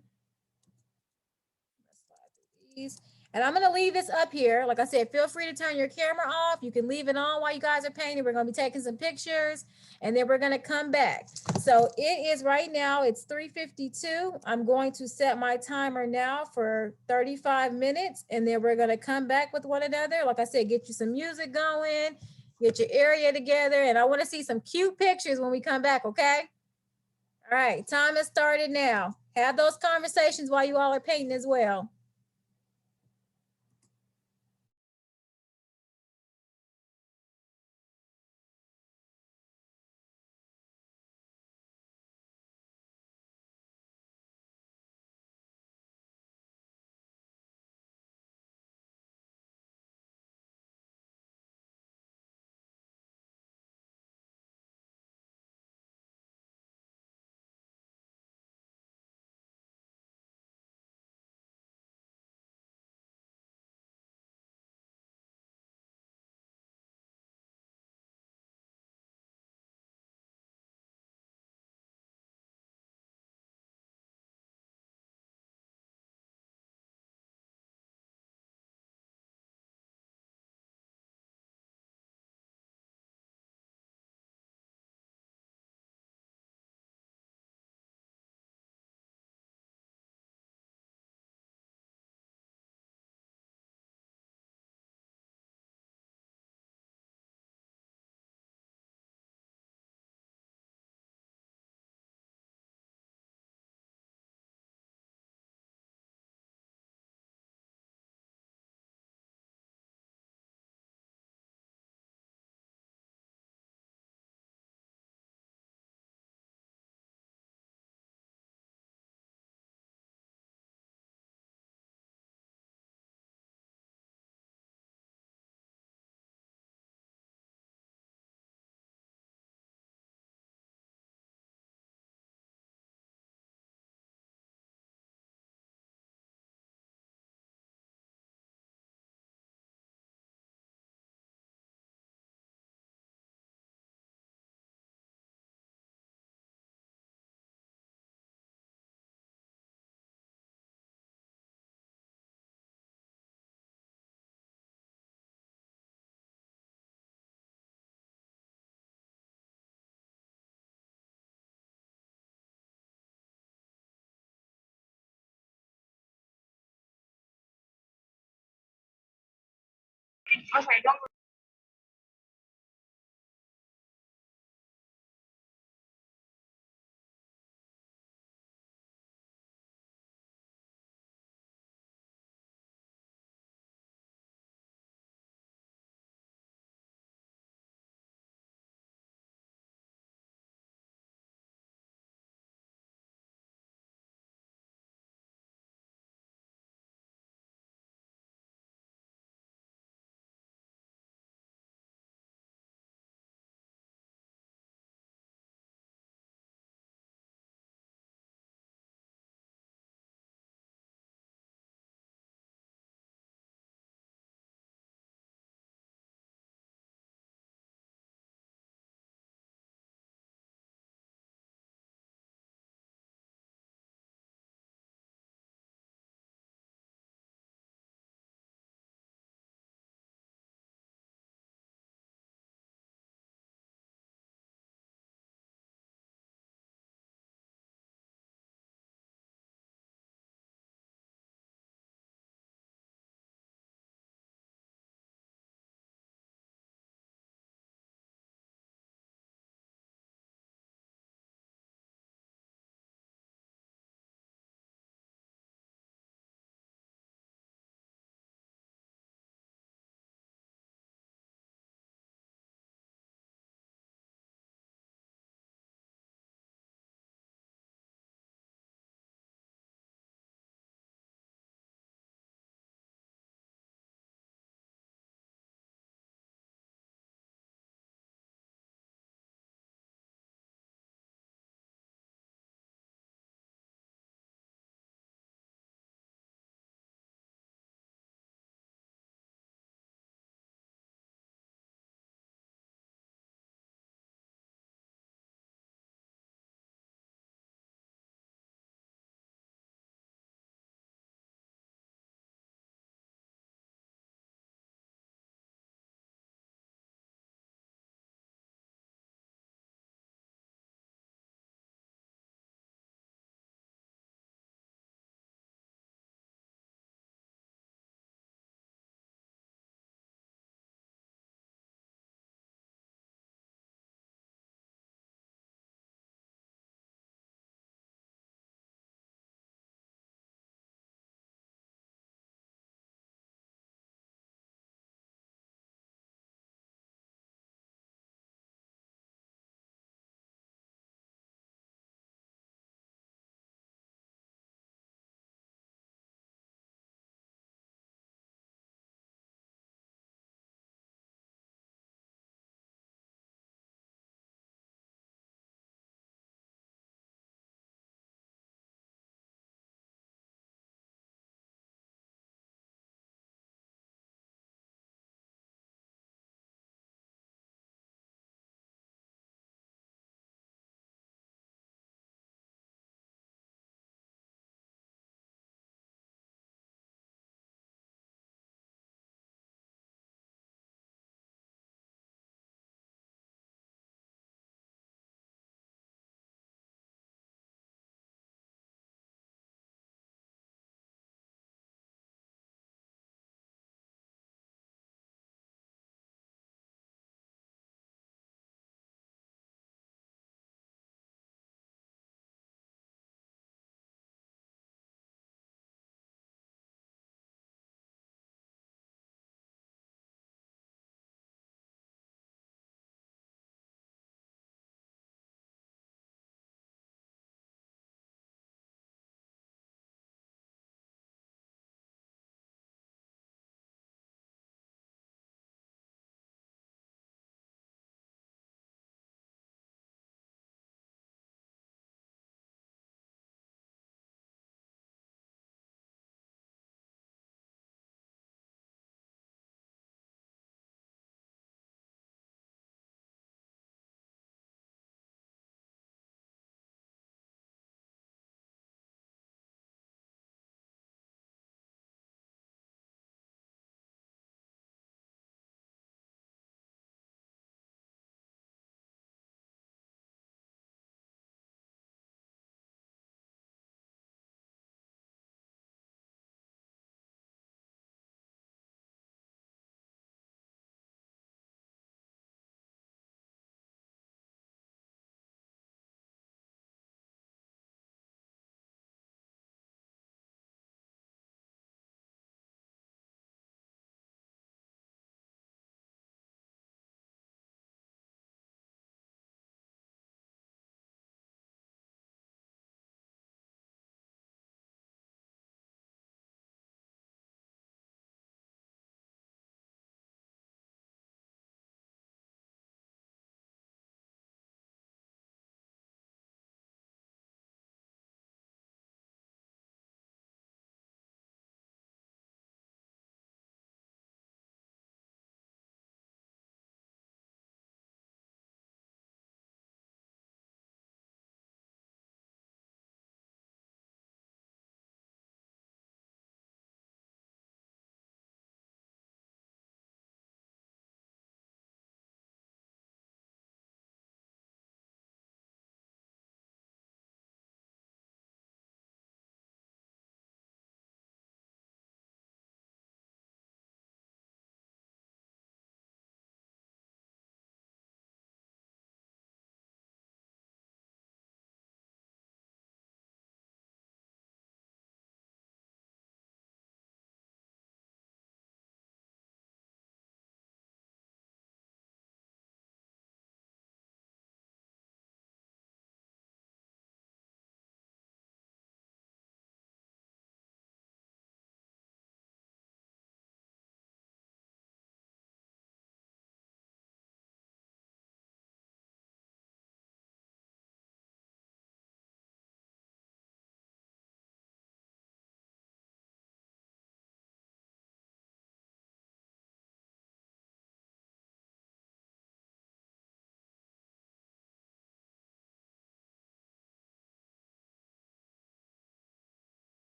And I'm going to leave this up here. Like I said, feel free to turn your camera off. You can leave it on while you guys are painting. We're going to be taking some pictures and then we're going to come back. So it is right now, it's 3:52. I'm going to set my timer now for 35 minutes and then we're going to come back with one another. Like I said, get you some music going, get your area together. And I want to see some cute pictures when we come back, okay? All right, time has started now. Have those conversations while you all are painting as well. Okay, don't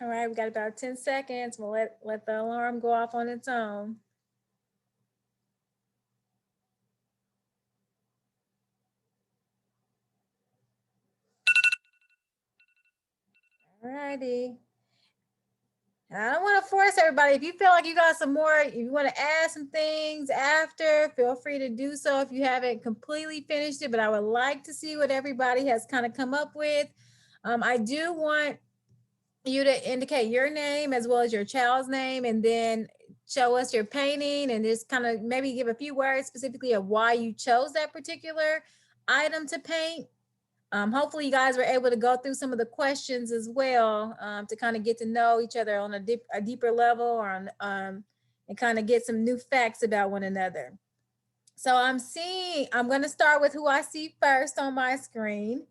All right, we got about 10 seconds. We'll let the alarm go off on its own. All righty. I don't want to force everybody. If you feel like you got some more, if you want to add some things after, feel free to do so if you haven't completely finished it, but I would like to see what everybody has kind of come up with. I do want you to indicate your name as well as your child's name, and then show us your painting and just kind of maybe give a few words specifically of why you chose that particular item to paint. Hopefully you guys were able to go through some of the questions as well, to kind of get to know each other on a deeper level, or on, and kind of get some new facts about one another. So I'm going to start with who I see first on my screen.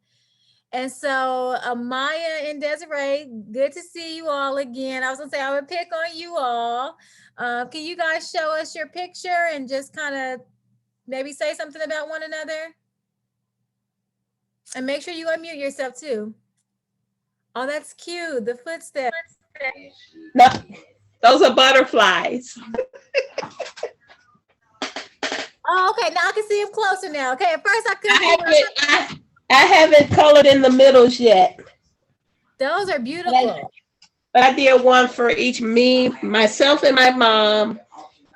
And so Maya and Desiree, good to see you all again. I was gonna say I would pick on you all. Can you guys show us your picture and just kind of maybe say something about one another? And make sure you unmute yourself too. Oh, that's cute. The footsteps. No, those are butterflies. Oh, okay. Now I can see them closer now. Okay, at first I couldn't. I haven't colored in the middles yet. Those are beautiful. But I did one for each, me, myself, and my mom,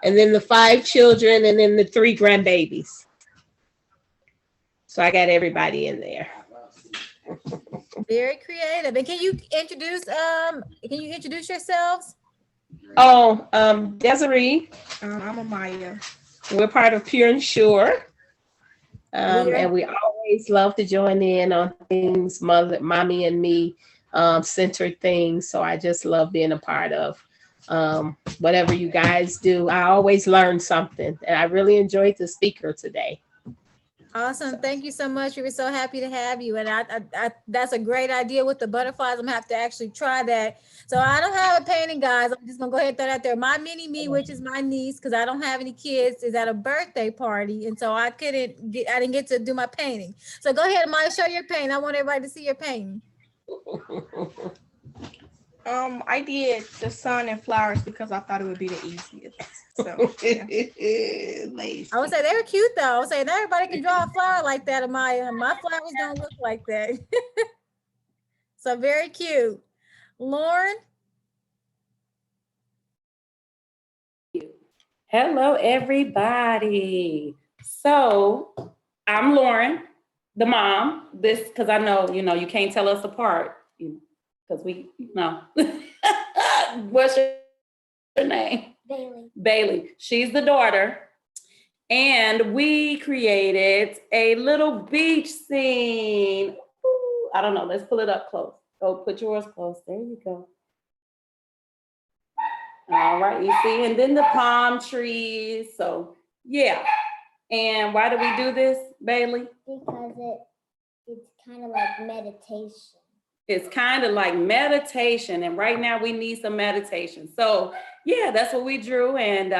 and then the 5 children, and then the 3 grandbabies. So I got everybody in there. Very creative. And can you introduce yourselves? Oh, Desiree. I'm Amaya. We're part of Pure and Sure. And we always love to join in on things, mommy and me centered things. So I just love being a part of whatever you guys do. I always learn something, and I really enjoyed the speaker today. Awesome. Thank you so much. We were so happy to have you. And I that's a great idea with the butterflies. I'm gonna have to actually try that. So I don't have a painting, guys. I'm just gonna go ahead and throw that out there. My mini me, which is my niece, because I don't have any kids, is at a birthday party. And so I didn't get to do my painting. So go ahead, Maya, show your painting. I want everybody to see your painting. I did the sun and flowers because I thought it would be the easiest. So yeah. I would say they were cute though. I would say not everybody can draw a flower like that, Amaya. My flowers don't look like that. So very cute. Lauren? Hello, everybody. So I'm Lauren, the mom. This, because I know, you can't tell us apart, because we, What's your name? Bailey. Bailey. She's the daughter. And we created a little beach scene. Ooh, I don't know. Let's pull it up close. Go put yours close. There you go. All right, you see, and then the palm trees. So yeah. And why do we do this, Bailey? Because it's kind of like meditation. It's kind of like meditation, and right now we need some meditation. So yeah, that's what we drew. And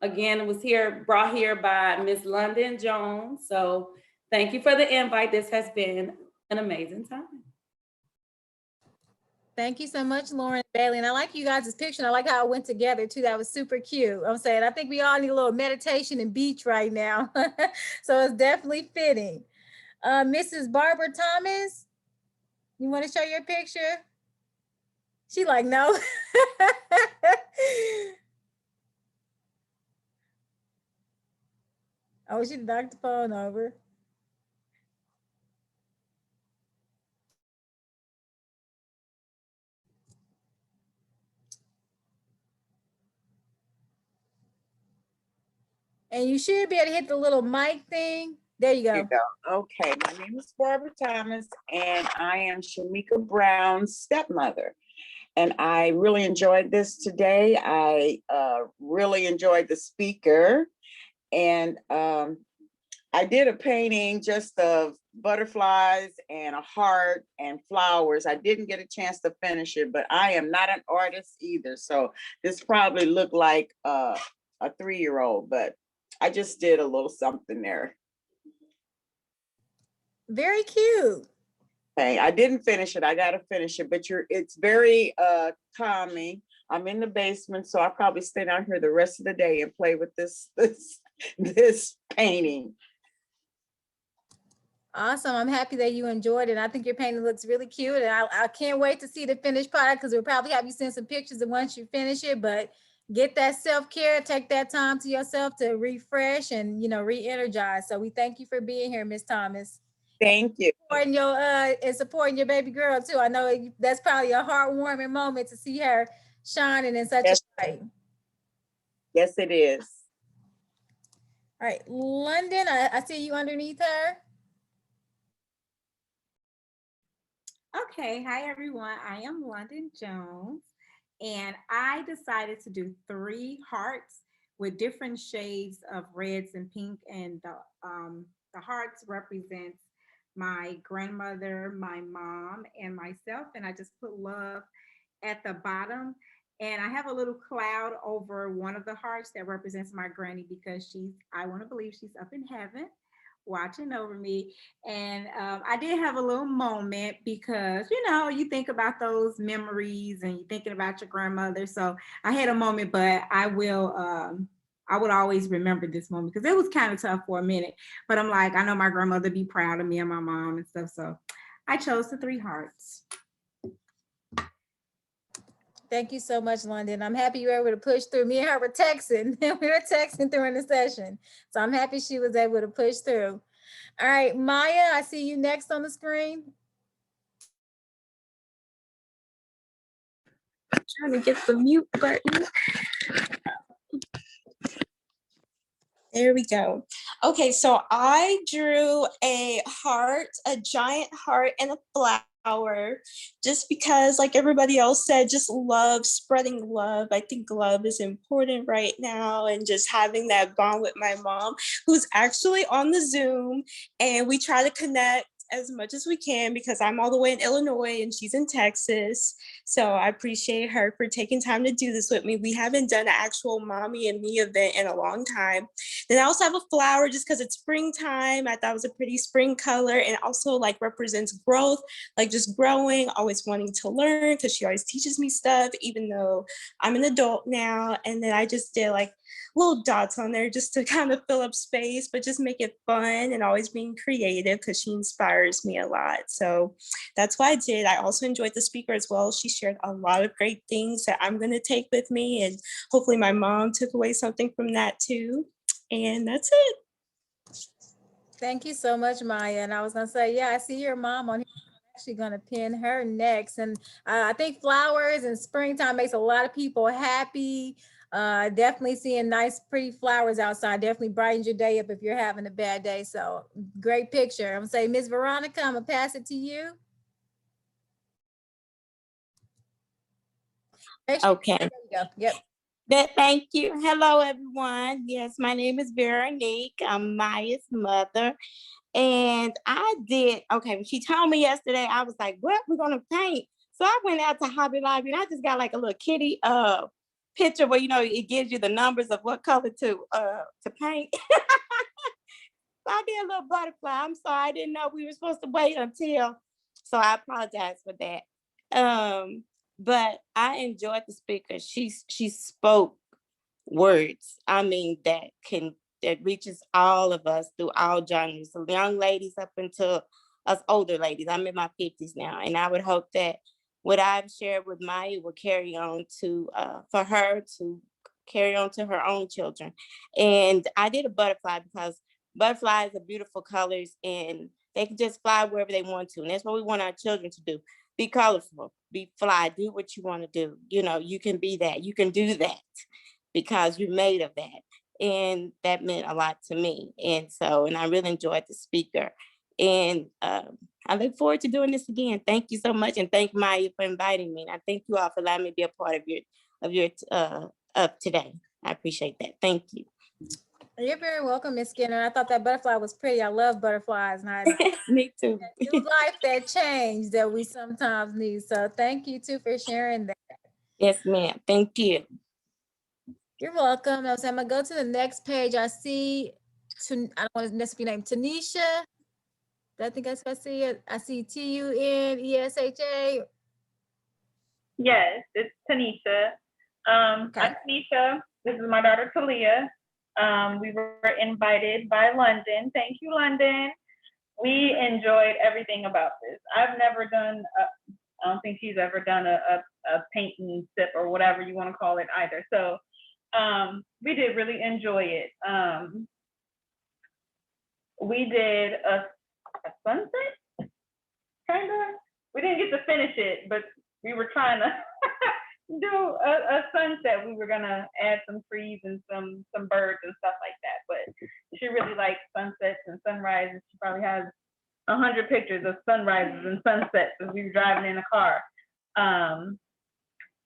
again, it was brought here by Miss London Jones. So thank you for the invite. This has been an amazing time. Thank you so much, Lauren and Bailey. And I like you guys' picture. I like how it went together too. That was super cute. I'm saying, I think we all need a little meditation and beach right now. So it's definitely fitting. Mrs. Barbara Thomas, you want to show your picture? She like, no. Oh, she knocked the phone over. And you should be able to hit the little mic thing. There you go. There you go. Okay, my name is Barbara Thomas, and I am Shamika Brown's stepmother. And I really enjoyed this today. I really enjoyed the speaker. And I did a painting just of butterflies and a heart and flowers. I didn't get a chance to finish it, but I am not an artist either. So this probably looked like a 3-year-old, but I just did a little something there. Very cute. Okay, I didn't finish it. I gotta finish it, but it's very calming. I'm in the basement, so I'll probably stay down here the rest of the day and play with this painting. Awesome. I'm happy that you enjoyed it. I think your painting looks really cute, and I can't wait to see the finished product, because we'll probably have you send some pictures of once you finish it. But get that self-care, take that time to yourself to refresh and, you know, re-energize. So we thank you for being here, Miss Thomas. Thank you. And supporting your baby girl too. I know that's probably a heartwarming moment to see her shining in such a light. Yes, it is. All right, London, I see you underneath her. Okay, hi everyone. I am London Jones, and I decided to do 3 hearts with different shades of reds and pink, and the hearts represents my grandmother, my mom, and myself, and I just put love at the bottom. And I have a little cloud over one of the hearts that represents my granny, because I want to believe she's up in heaven watching over me. And I did have a little moment, because, you know, you think about those memories and you're thinking about your grandmother. So I had a moment, but I would always remember this moment, because it was kind of tough for a minute. But I'm like, I know my grandmother be proud of me and my mom and stuff. So I chose the 3 hearts. Thank you so much, London. I'm happy you were able to push through. Me and her were texting. We were texting during the session. So I'm happy she was able to push through. All right, Maya, I see you next on the screen. I'm trying to get the mute button. There we go. Okay, so I drew a heart, a giant heart, and a flower, just because, like everybody else said, just love, spreading love. I think love is important right now, and just having that bond with my mom, who's actually on the Zoom, and we try to connect as much as we can, because I'm all the way in Illinois and she's in Texas. So I appreciate her for taking time to do this with me. We haven't done an actual mommy and me event in a long time. Then I also have a flower, just because it's springtime. I thought it was a pretty spring color, and also like represents growth, like just growing, always wanting to learn, because she always teaches me stuff, even though I'm an adult now. And then I just did like little dots on there just to kind of fill up space, but just make it fun, and always being creative, because she inspires me a lot. So that's what I did. I also enjoyed the speaker as well. She shared a lot of great things that I'm going to take with me, and hopefully my mom took away something from that too. And that's it. Thank you so much, Maya. And I was gonna say, yeah, I see your mom on here. I'm actually gonna pin her next. And I think flowers and springtime makes a lot of people happy. Definitely seeing nice, pretty flowers outside definitely brightens your day up if you're having a bad day. So great picture. I'm gonna say, Miss Veronica, I'm gonna pass it to you. Okay. There you go. Yep. Thank you. Hello, everyone. Yes, my name is Veronique. I'm Maya's mother. And when she told me yesterday, I was like, what? We're going to paint. So I went out to Hobby Lobby, and I just got like a little kitty picture where, you know, it gives you the numbers of what color to paint. So I did a little butterfly. I'm sorry, I didn't know we were supposed to wait until, so I apologize for that. But I enjoyed the speaker. She spoke words, I mean, that reaches all of us through all genres, so young ladies up until us older ladies. I'm in my 50s now, and I would hope that what I've shared with Maya will carry on to for her to carry on to her own children. And I did a butterfly because butterflies are beautiful colors, and they can just fly wherever they want to. And that's what we want our children to do. Be colorful, be fly, do what you want to do. You know, you can be that, you can do that, because you're made of that. And that meant a lot to me. And I really enjoyed the speaker. And I look forward to doing this again. Thank you so much. And thank Maya for inviting me. And I thank you all for allowing me to be a part of today. I appreciate that. Thank you. You're very welcome, Miss Skinner. I thought that butterfly was pretty. I love butterflies. And Me too. That new life, that change that we sometimes need. So thank you too for sharing that. Yes, ma'am. Thank you. You're welcome. I'm gonna go to the next page. I see, I don't want to necessarily name Tanisha. I think I see it. I see TUNESHA. Yes, it's Tanisha. I'm Tanisha. This is my daughter Talia. We were invited by London. Thank you, London. We enjoyed everything about this. I've never done, I don't think she's ever done a paint and sip or whatever you want to call it either. So we did really enjoy it. We did a sunset, kind of. We didn't get to finish it, but we were trying to do a sunset. We were gonna add some trees and some birds and stuff like that. But she really likes sunsets and sunrises. She probably has 100 pictures of sunrises and sunsets as we were driving in the car.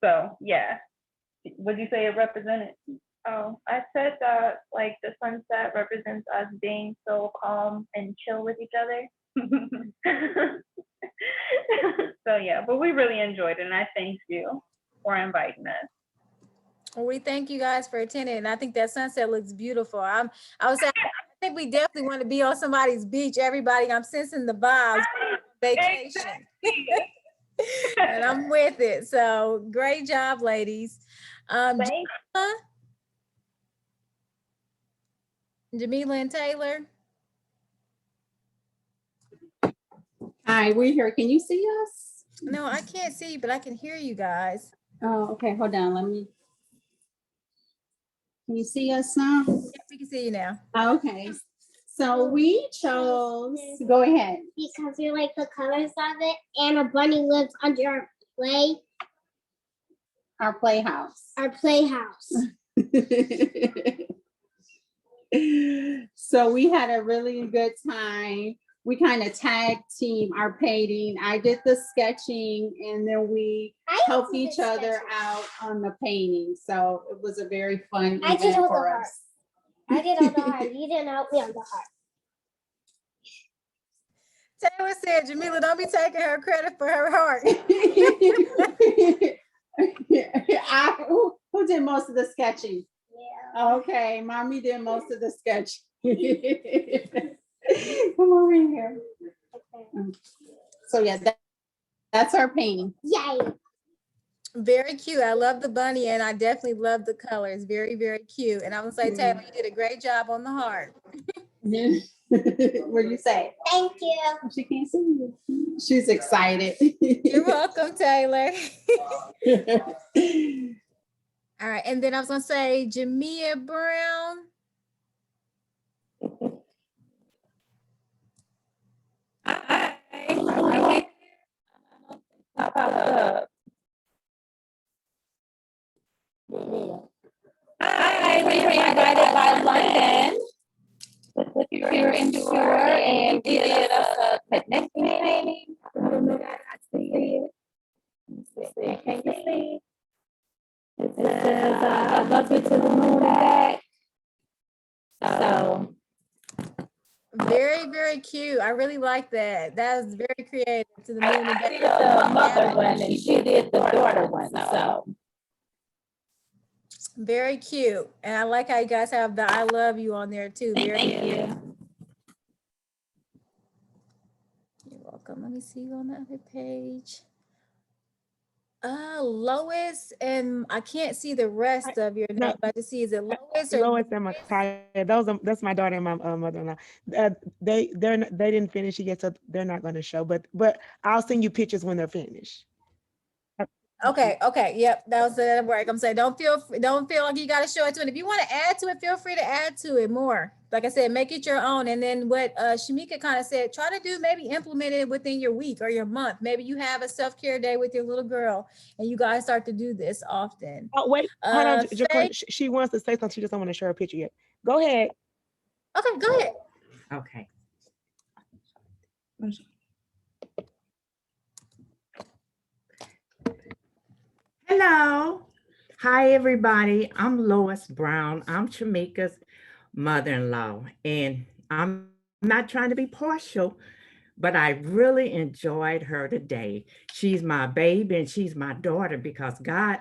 So yeah. Would you say it represented? Oh, I said that like the sunset represents us being so calm and chill with each other. So yeah, but we really enjoyed it, and I thank you for inviting us. Well, we thank you guys for attending, and I think that sunset looks beautiful. I would say I think we definitely want to be on somebody's beach. Everybody, I'm sensing the vibes. Vacation, and I'm with it. So great job, ladies. Jamila and Taylor. Hi, we're here. Can you see us? No, I can't see, but I can hear you guys. Oh, okay. Hold on. Can you see us now? Yes, we can see you now. Okay. So we chose, go ahead. Because we like the colors of it, and a bunny lives under our playhouse. Our playhouse. So we had a really good time. We kind of tag team our painting. I did the sketching, and then we helped each other out on the painting. So it was a very fun event for us. I did all the heart. You didn't help me on the heart. Taylor said, Jamila, don't be taking her credit for her heart. Who did most of the sketching? Yeah. Okay, mommy did most of the sketching. Come over here. Okay. So yeah, that's our painting. Yay. Very cute. I love the bunny, and I definitely love the colors. Very, very cute. And I would say, Taylor, you did a great job on the heart. What do you say? Thank you. She can't see you. She's excited. You're welcome, Taylor. All right. And then I was going to say, Shamika Brown. Hi. Hi, we were invited by London. You're in Shore, and we did a picnic meeting. I see it. Can you see? It says, I love you to the moon and back. So. Very, very cute. I really like that. That was very creative. To the moon and back. I did the mother one, and she did the daughter one. So. Very cute. And I like how you guys have the I love you on there too. Very cute. You're welcome. Let me see you on the other page. Lois, and I can't see the rest of your name, but I just see, is it Lois or Lois and Micaiah? That's my daughter and my mother-in-law. They didn't finish it yet, so they're not going to show. But I'll send you pictures when they're finished. Okay. Yep. That was the work. I'm saying don't feel like you got to show it to it. If you want to add to it, feel free to add to it more. Like I said, make it your own. And then what Shamika kind of said, try to do, maybe implement it within your week or your month. Maybe you have a self-care day with your little girl and you guys start to do this often. Oh, wait, hold on. She wants to say something. She just don't want to share a picture yet. Go ahead. Okay, go ahead. Okay. Hello. Hi, everybody. I'm Lois Brown. I'm Shamika's mother-in-law, and I'm not trying to be partial, but I really enjoyed her today. She's my baby and she's my daughter because God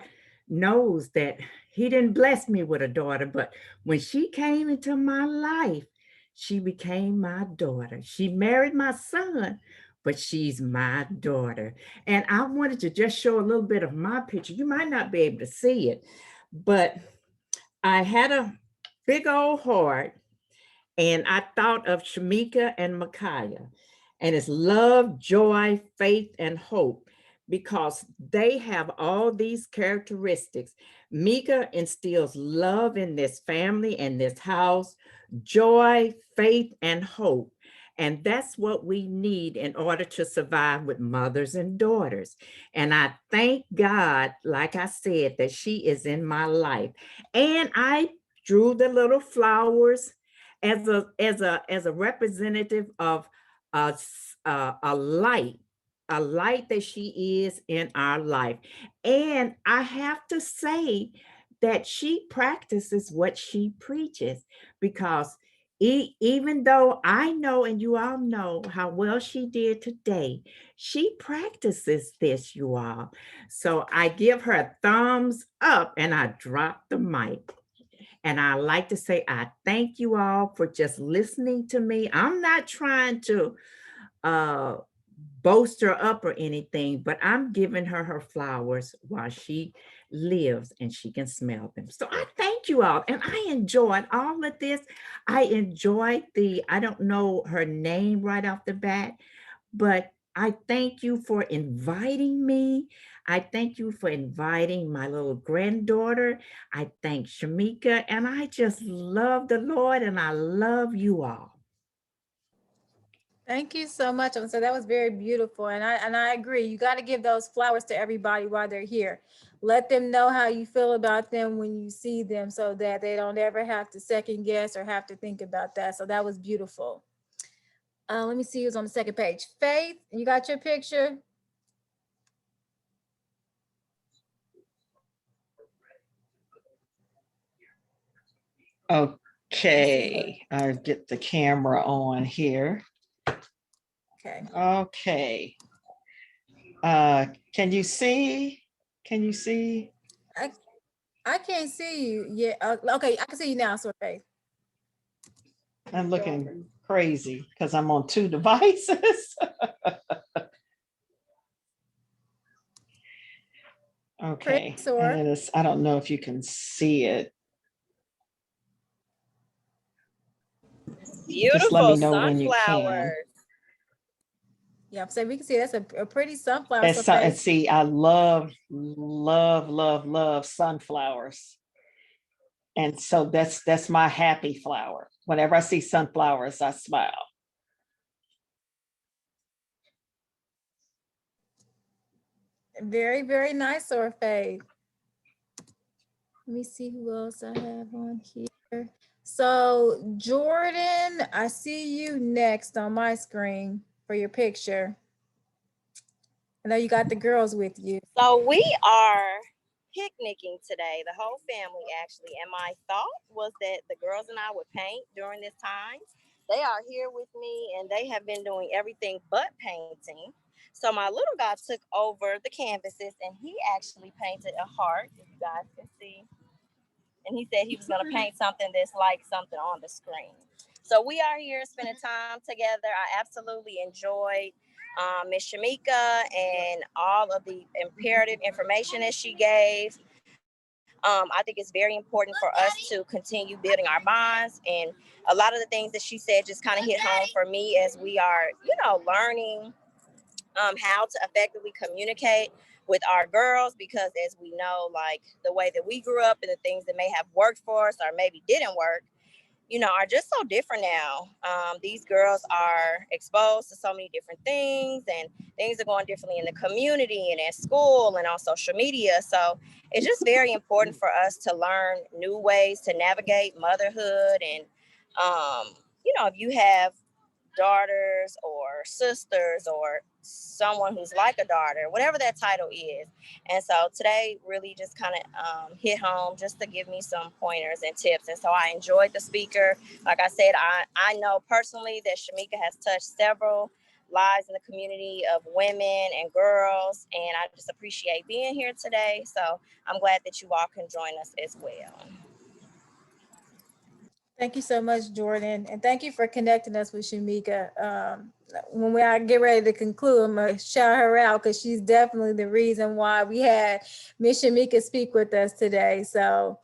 knows that He didn't bless me with a daughter, but when she came into my life, She became my daughter. She married my son, but she's my daughter. And I wanted to just show a little bit of my picture. You might not be able to see it, but I had a big old heart, and I thought of Shamika and Micaiah, and it's love, joy, faith, and hope, because they have all these characteristics. Mika instills love in this family and this house, joy, faith, and hope. And that's what we need in order to survive with mothers and daughters. And I thank God, like I said, that she is in my life. And I drew the little flowers as a representative of a light, that she is in our life. And I have to say that she practices what she preaches, because even though I know, and you all know how well she did today, she practices this, you all. So I give her a thumbs up and I drop the mic. And I like to say, I thank you all for just listening to me. I'm not trying to boast her up or anything, but I'm giving her flowers while she lives and she can smell them. So I thank you all. And I enjoyed all of this. I enjoyed I don't know her name right off the bat, but I thank you for inviting me. I thank you for inviting my little granddaughter. I thank Shamika, and I just love the Lord, and I love you all. Thank you so much. So that was very beautiful. And I agree. You got to give those flowers to everybody while they're here. Let them know how you feel about them when you see them, so that they don't ever have to second guess or have to think about that. So that was beautiful. Let me see who's on the second page. Faith, you got your picture? Okay, I'll get the camera on here. Okay. Okay. Can you see? Can you see? I can't see you. Yeah. Okay, I can see you now, so Faith. I'm looking crazy because I'm on two devices. Okay. And it's, I don't know if you can see it. Beautiful. Just let me know when you can. Yeah, so we can see that's a pretty sunflower. And see, I love, love, love, love sunflowers. And so that's my happy flower. Whenever I see sunflowers, I smile. Very, very nice, Faith. Let me see who else I have on here. So Jordan, I see you next on my screen for your picture. I know you got the girls with you. So we are picnicking today, the whole family actually. And my thought was that the girls and I would paint during this time. They are here with me and they have been doing everything but painting. So my little guy took over the canvases and he actually painted a heart, if you guys can see. And he said he was going to paint something that's like something on the screen. So we are here spending time together. I absolutely enjoyed Miss Shamika and all of the imperative information that she gave. I think it's very important for us to continue building our bonds. And a lot of the things that she said just kind of hit home for me as we are, learning how to effectively communicate with our girls, because as we know, like the way that we grew up and the things that may have worked for us or maybe didn't work, are just so different now. These girls are exposed to so many different things and things are going differently in the community and at school and on social media. So it's just very important for us to learn new ways to navigate motherhood. And, if you have daughters or sisters or someone who's like a daughter, whatever that title is. And so today really just kind of hit home just to give me some pointers and tips. And so I enjoyed the speaker. Like I said, I know personally that Shamika has touched several lives in the community of women and girls. And I just appreciate being here today. So I'm glad that you all can join us as well. Thank you so much, Jordan. And thank you for connecting us with Shamika. When I get ready to conclude, I'm going to shout her out because she's definitely the reason why we had Miss Shamika speak with us today. So,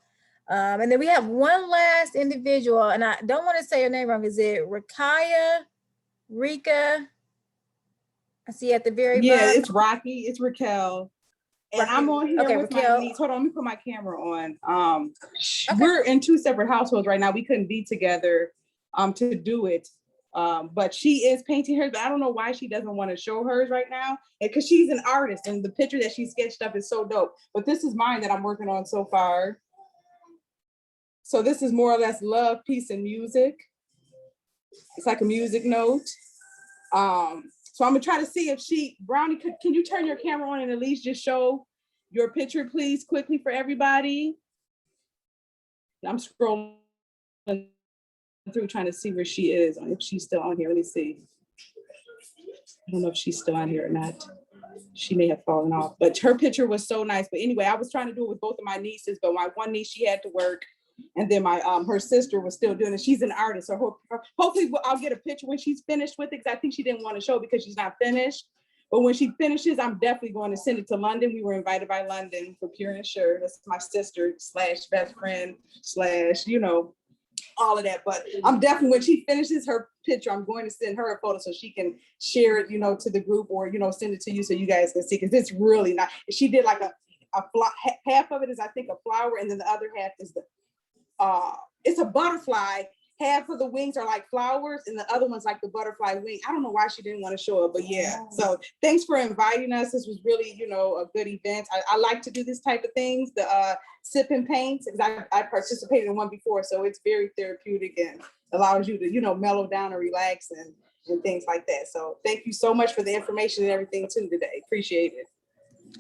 and then we have one last individual, and I don't want to say her name wrong. Is it Rika? I see at the very Yeah, bottom. it's Rocky. It's Raquel. And Rocky. I'm on here Okay, with Raquel. my niece. Hold on, let me put my camera on. We're in two separate households right now. We couldn't be together to do it. But she is painting hers, but I don't know why she doesn't want to show hers right now. Because she's an artist and the picture that she sketched up is so dope. But this is mine that I'm working on so far. So this is more or less love, peace, and music. It's like a music note. So I'm gonna try to see if Brownie, can you turn your camera on and at least just show your picture, please, quickly for everybody? I'm scrolling through trying to see where she is, if she's still on here. Let me see. I don't know if she's still on here or not. She may have fallen off, but her picture was so nice. But anyway, I was trying to do it with both of my nieces, but my one niece, she had to work. And then my her sister was still doing it. She's an artist, so hopefully I'll get a picture when she's finished with it, because I think she didn't want to show because she's not finished. But when she finishes, I'm definitely going to send it to London. We were invited by London for Pure and Sure. That's my sister / best friend / all of that. But I'm definitely, when she finishes her picture, I'm going to send her a photo so she can share it, to the group, or send it to you so you guys can see, because it's really nice. She did like half of it is, I think, a flower, and then the other half is it's a butterfly. Half of the wings are like flowers and the other one's like the butterfly wing. I don't know why she didn't want to show it, but yeah. So thanks for inviting us. This was really, a good event. I like to do this type of things, the sip and paints, because I participated in one before. So it's very therapeutic and allows you to, mellow down and relax and things like that. So thank you so much for the information and everything too today. Appreciate it.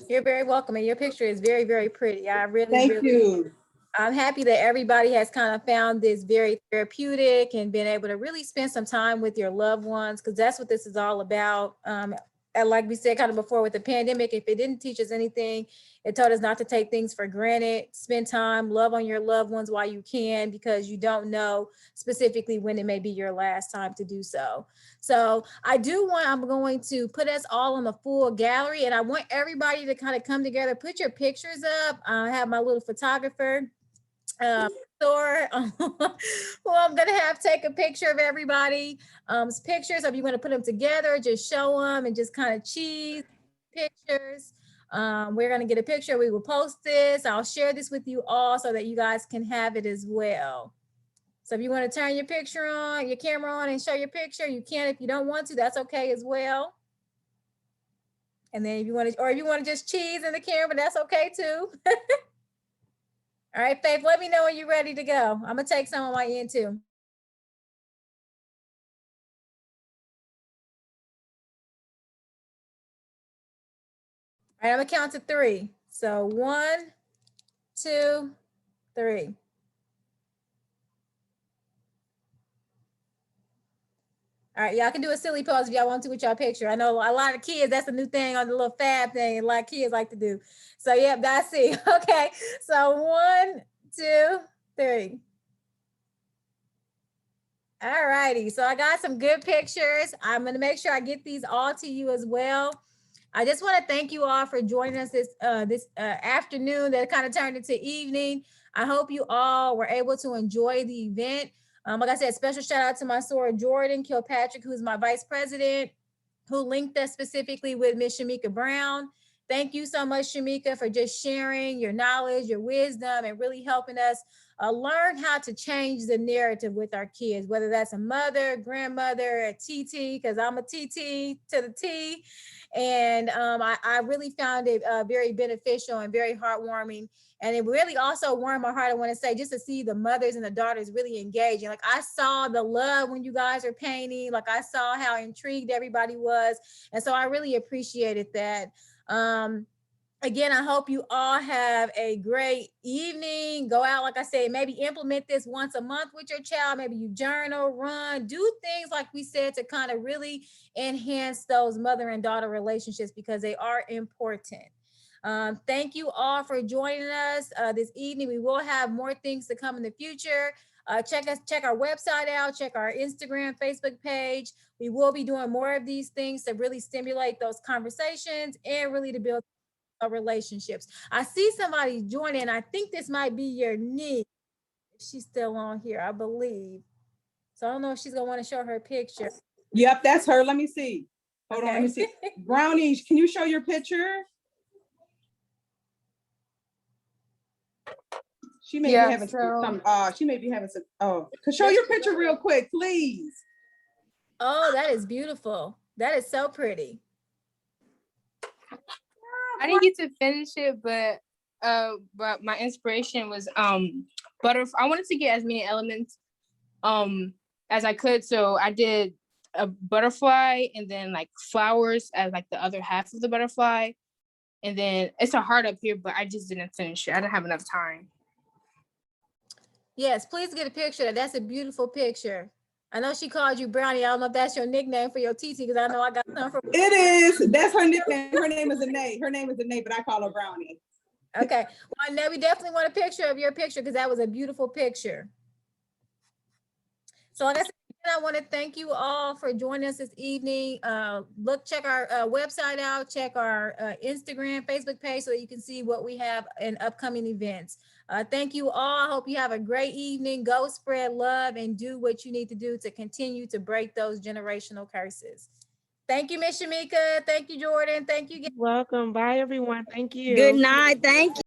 You're very welcome. And your picture is very, very pretty. I really, Thank you. I'm happy that everybody has kind of found this very therapeutic and been able to really spend some time with your loved ones, because that's what this is all about. And like we said kind of before with the pandemic, if it didn't teach us anything, it taught us not to take things for granted. Spend time, love on your loved ones while you can, because you don't know specifically when it may be your last time to do so. So I'm going to put us all on the full gallery, and I want everybody to kind of come together, put your pictures up. I have my little photographer, Thor, who I'm gonna have take a picture of everybody. Pictures, if you want to put them together, just show them and just kind of cheese pictures. We're gonna get a picture. We will post this. I'll share this with you all so that you guys can have it as well. So if you want to turn your camera on and show your picture, you can. If you don't want to, that's okay as well. And then if you want to just cheese in the camera, that's okay too. All right, Faith, let me know when you're ready to go. I'm gonna take some on my end too. All right, I'm gonna count to 3. So 1, 2, 3. All right, y'all can do a silly pose if y'all want to with y'all picture. I know a lot of kids, that's a new thing on the little fab thing, a lot of kids like to do. So yep, that's it. Okay, so 1, 2, 3. All righty, so I got some good pictures. I'm gonna make sure I get these all to you as well. I just want to thank you all for joining us this afternoon that kind of turned into evening. I hope you all were able to enjoy the event. Like I said, special shout out to my soror Jordan Kilpatrick, who's my vice president, who linked us specifically with Miss Shamika Brown. Thank you so much, Shamika, for just sharing your knowledge, your wisdom, and really helping us learn how to change the narrative with our kids, whether that's a mother, grandmother, a TT, because I'm a TT to the T. And I really found it very beneficial and very heartwarming. And it really also warmed my heart, I want to say, just to see the mothers and the daughters really engaging. Like I saw the love when you guys are painting, like I saw how intrigued everybody was. And so I really appreciated that. Again, I hope you all have a great evening. Go out, like I said, maybe implement this once a month with your child. Maybe you journal, run, do things like we said to kind of really enhance those mother and daughter relationships, because they are important. Thank you all for joining us this evening. We will have more things to come in the future. Check our website out, check our Instagram, Facebook page. We will be doing more of these things to really stimulate those conversations and really to build relationships. I see somebody joining. I think this might be your niece. She's still on here, I believe. So I don't know if she's gonna want to show her picture. Yep, that's her. Let me see. Hold on, let me Okay. see. Brownie, can you show your picture? She may be having some, she may be having some, show your picture real quick, please. Oh, that is beautiful. That is so pretty. I didn't get to finish it, but my inspiration was butterfly. I wanted to get as many elements as I could, so I did a butterfly and then like flowers as like the other half of the butterfly, and then it's a heart up here, but I just didn't finish it. I didn't have enough time. Yes, please get a picture. That's a beautiful picture. I know she called you Brownie. I don't know if that's your nickname for your TT, because I know I got some from. It is. That's her nickname. Her name is Anae. Her name is Anae, but I call her Brownie. Okay. Well, now we definitely want a picture of your picture, because that was a beautiful picture. So like I said, I want to thank you all for joining us this evening. Check our website out, check our Instagram, Facebook page, so that you can see what we have in upcoming events. Thank you all. I hope you have a great evening. Go spread love and do what you need to do to continue to break those generational curses. Thank you, Ms. Shamika. Thank you, Jordan. Thank you. Welcome. Bye, everyone. Thank you. Good night. Thank you.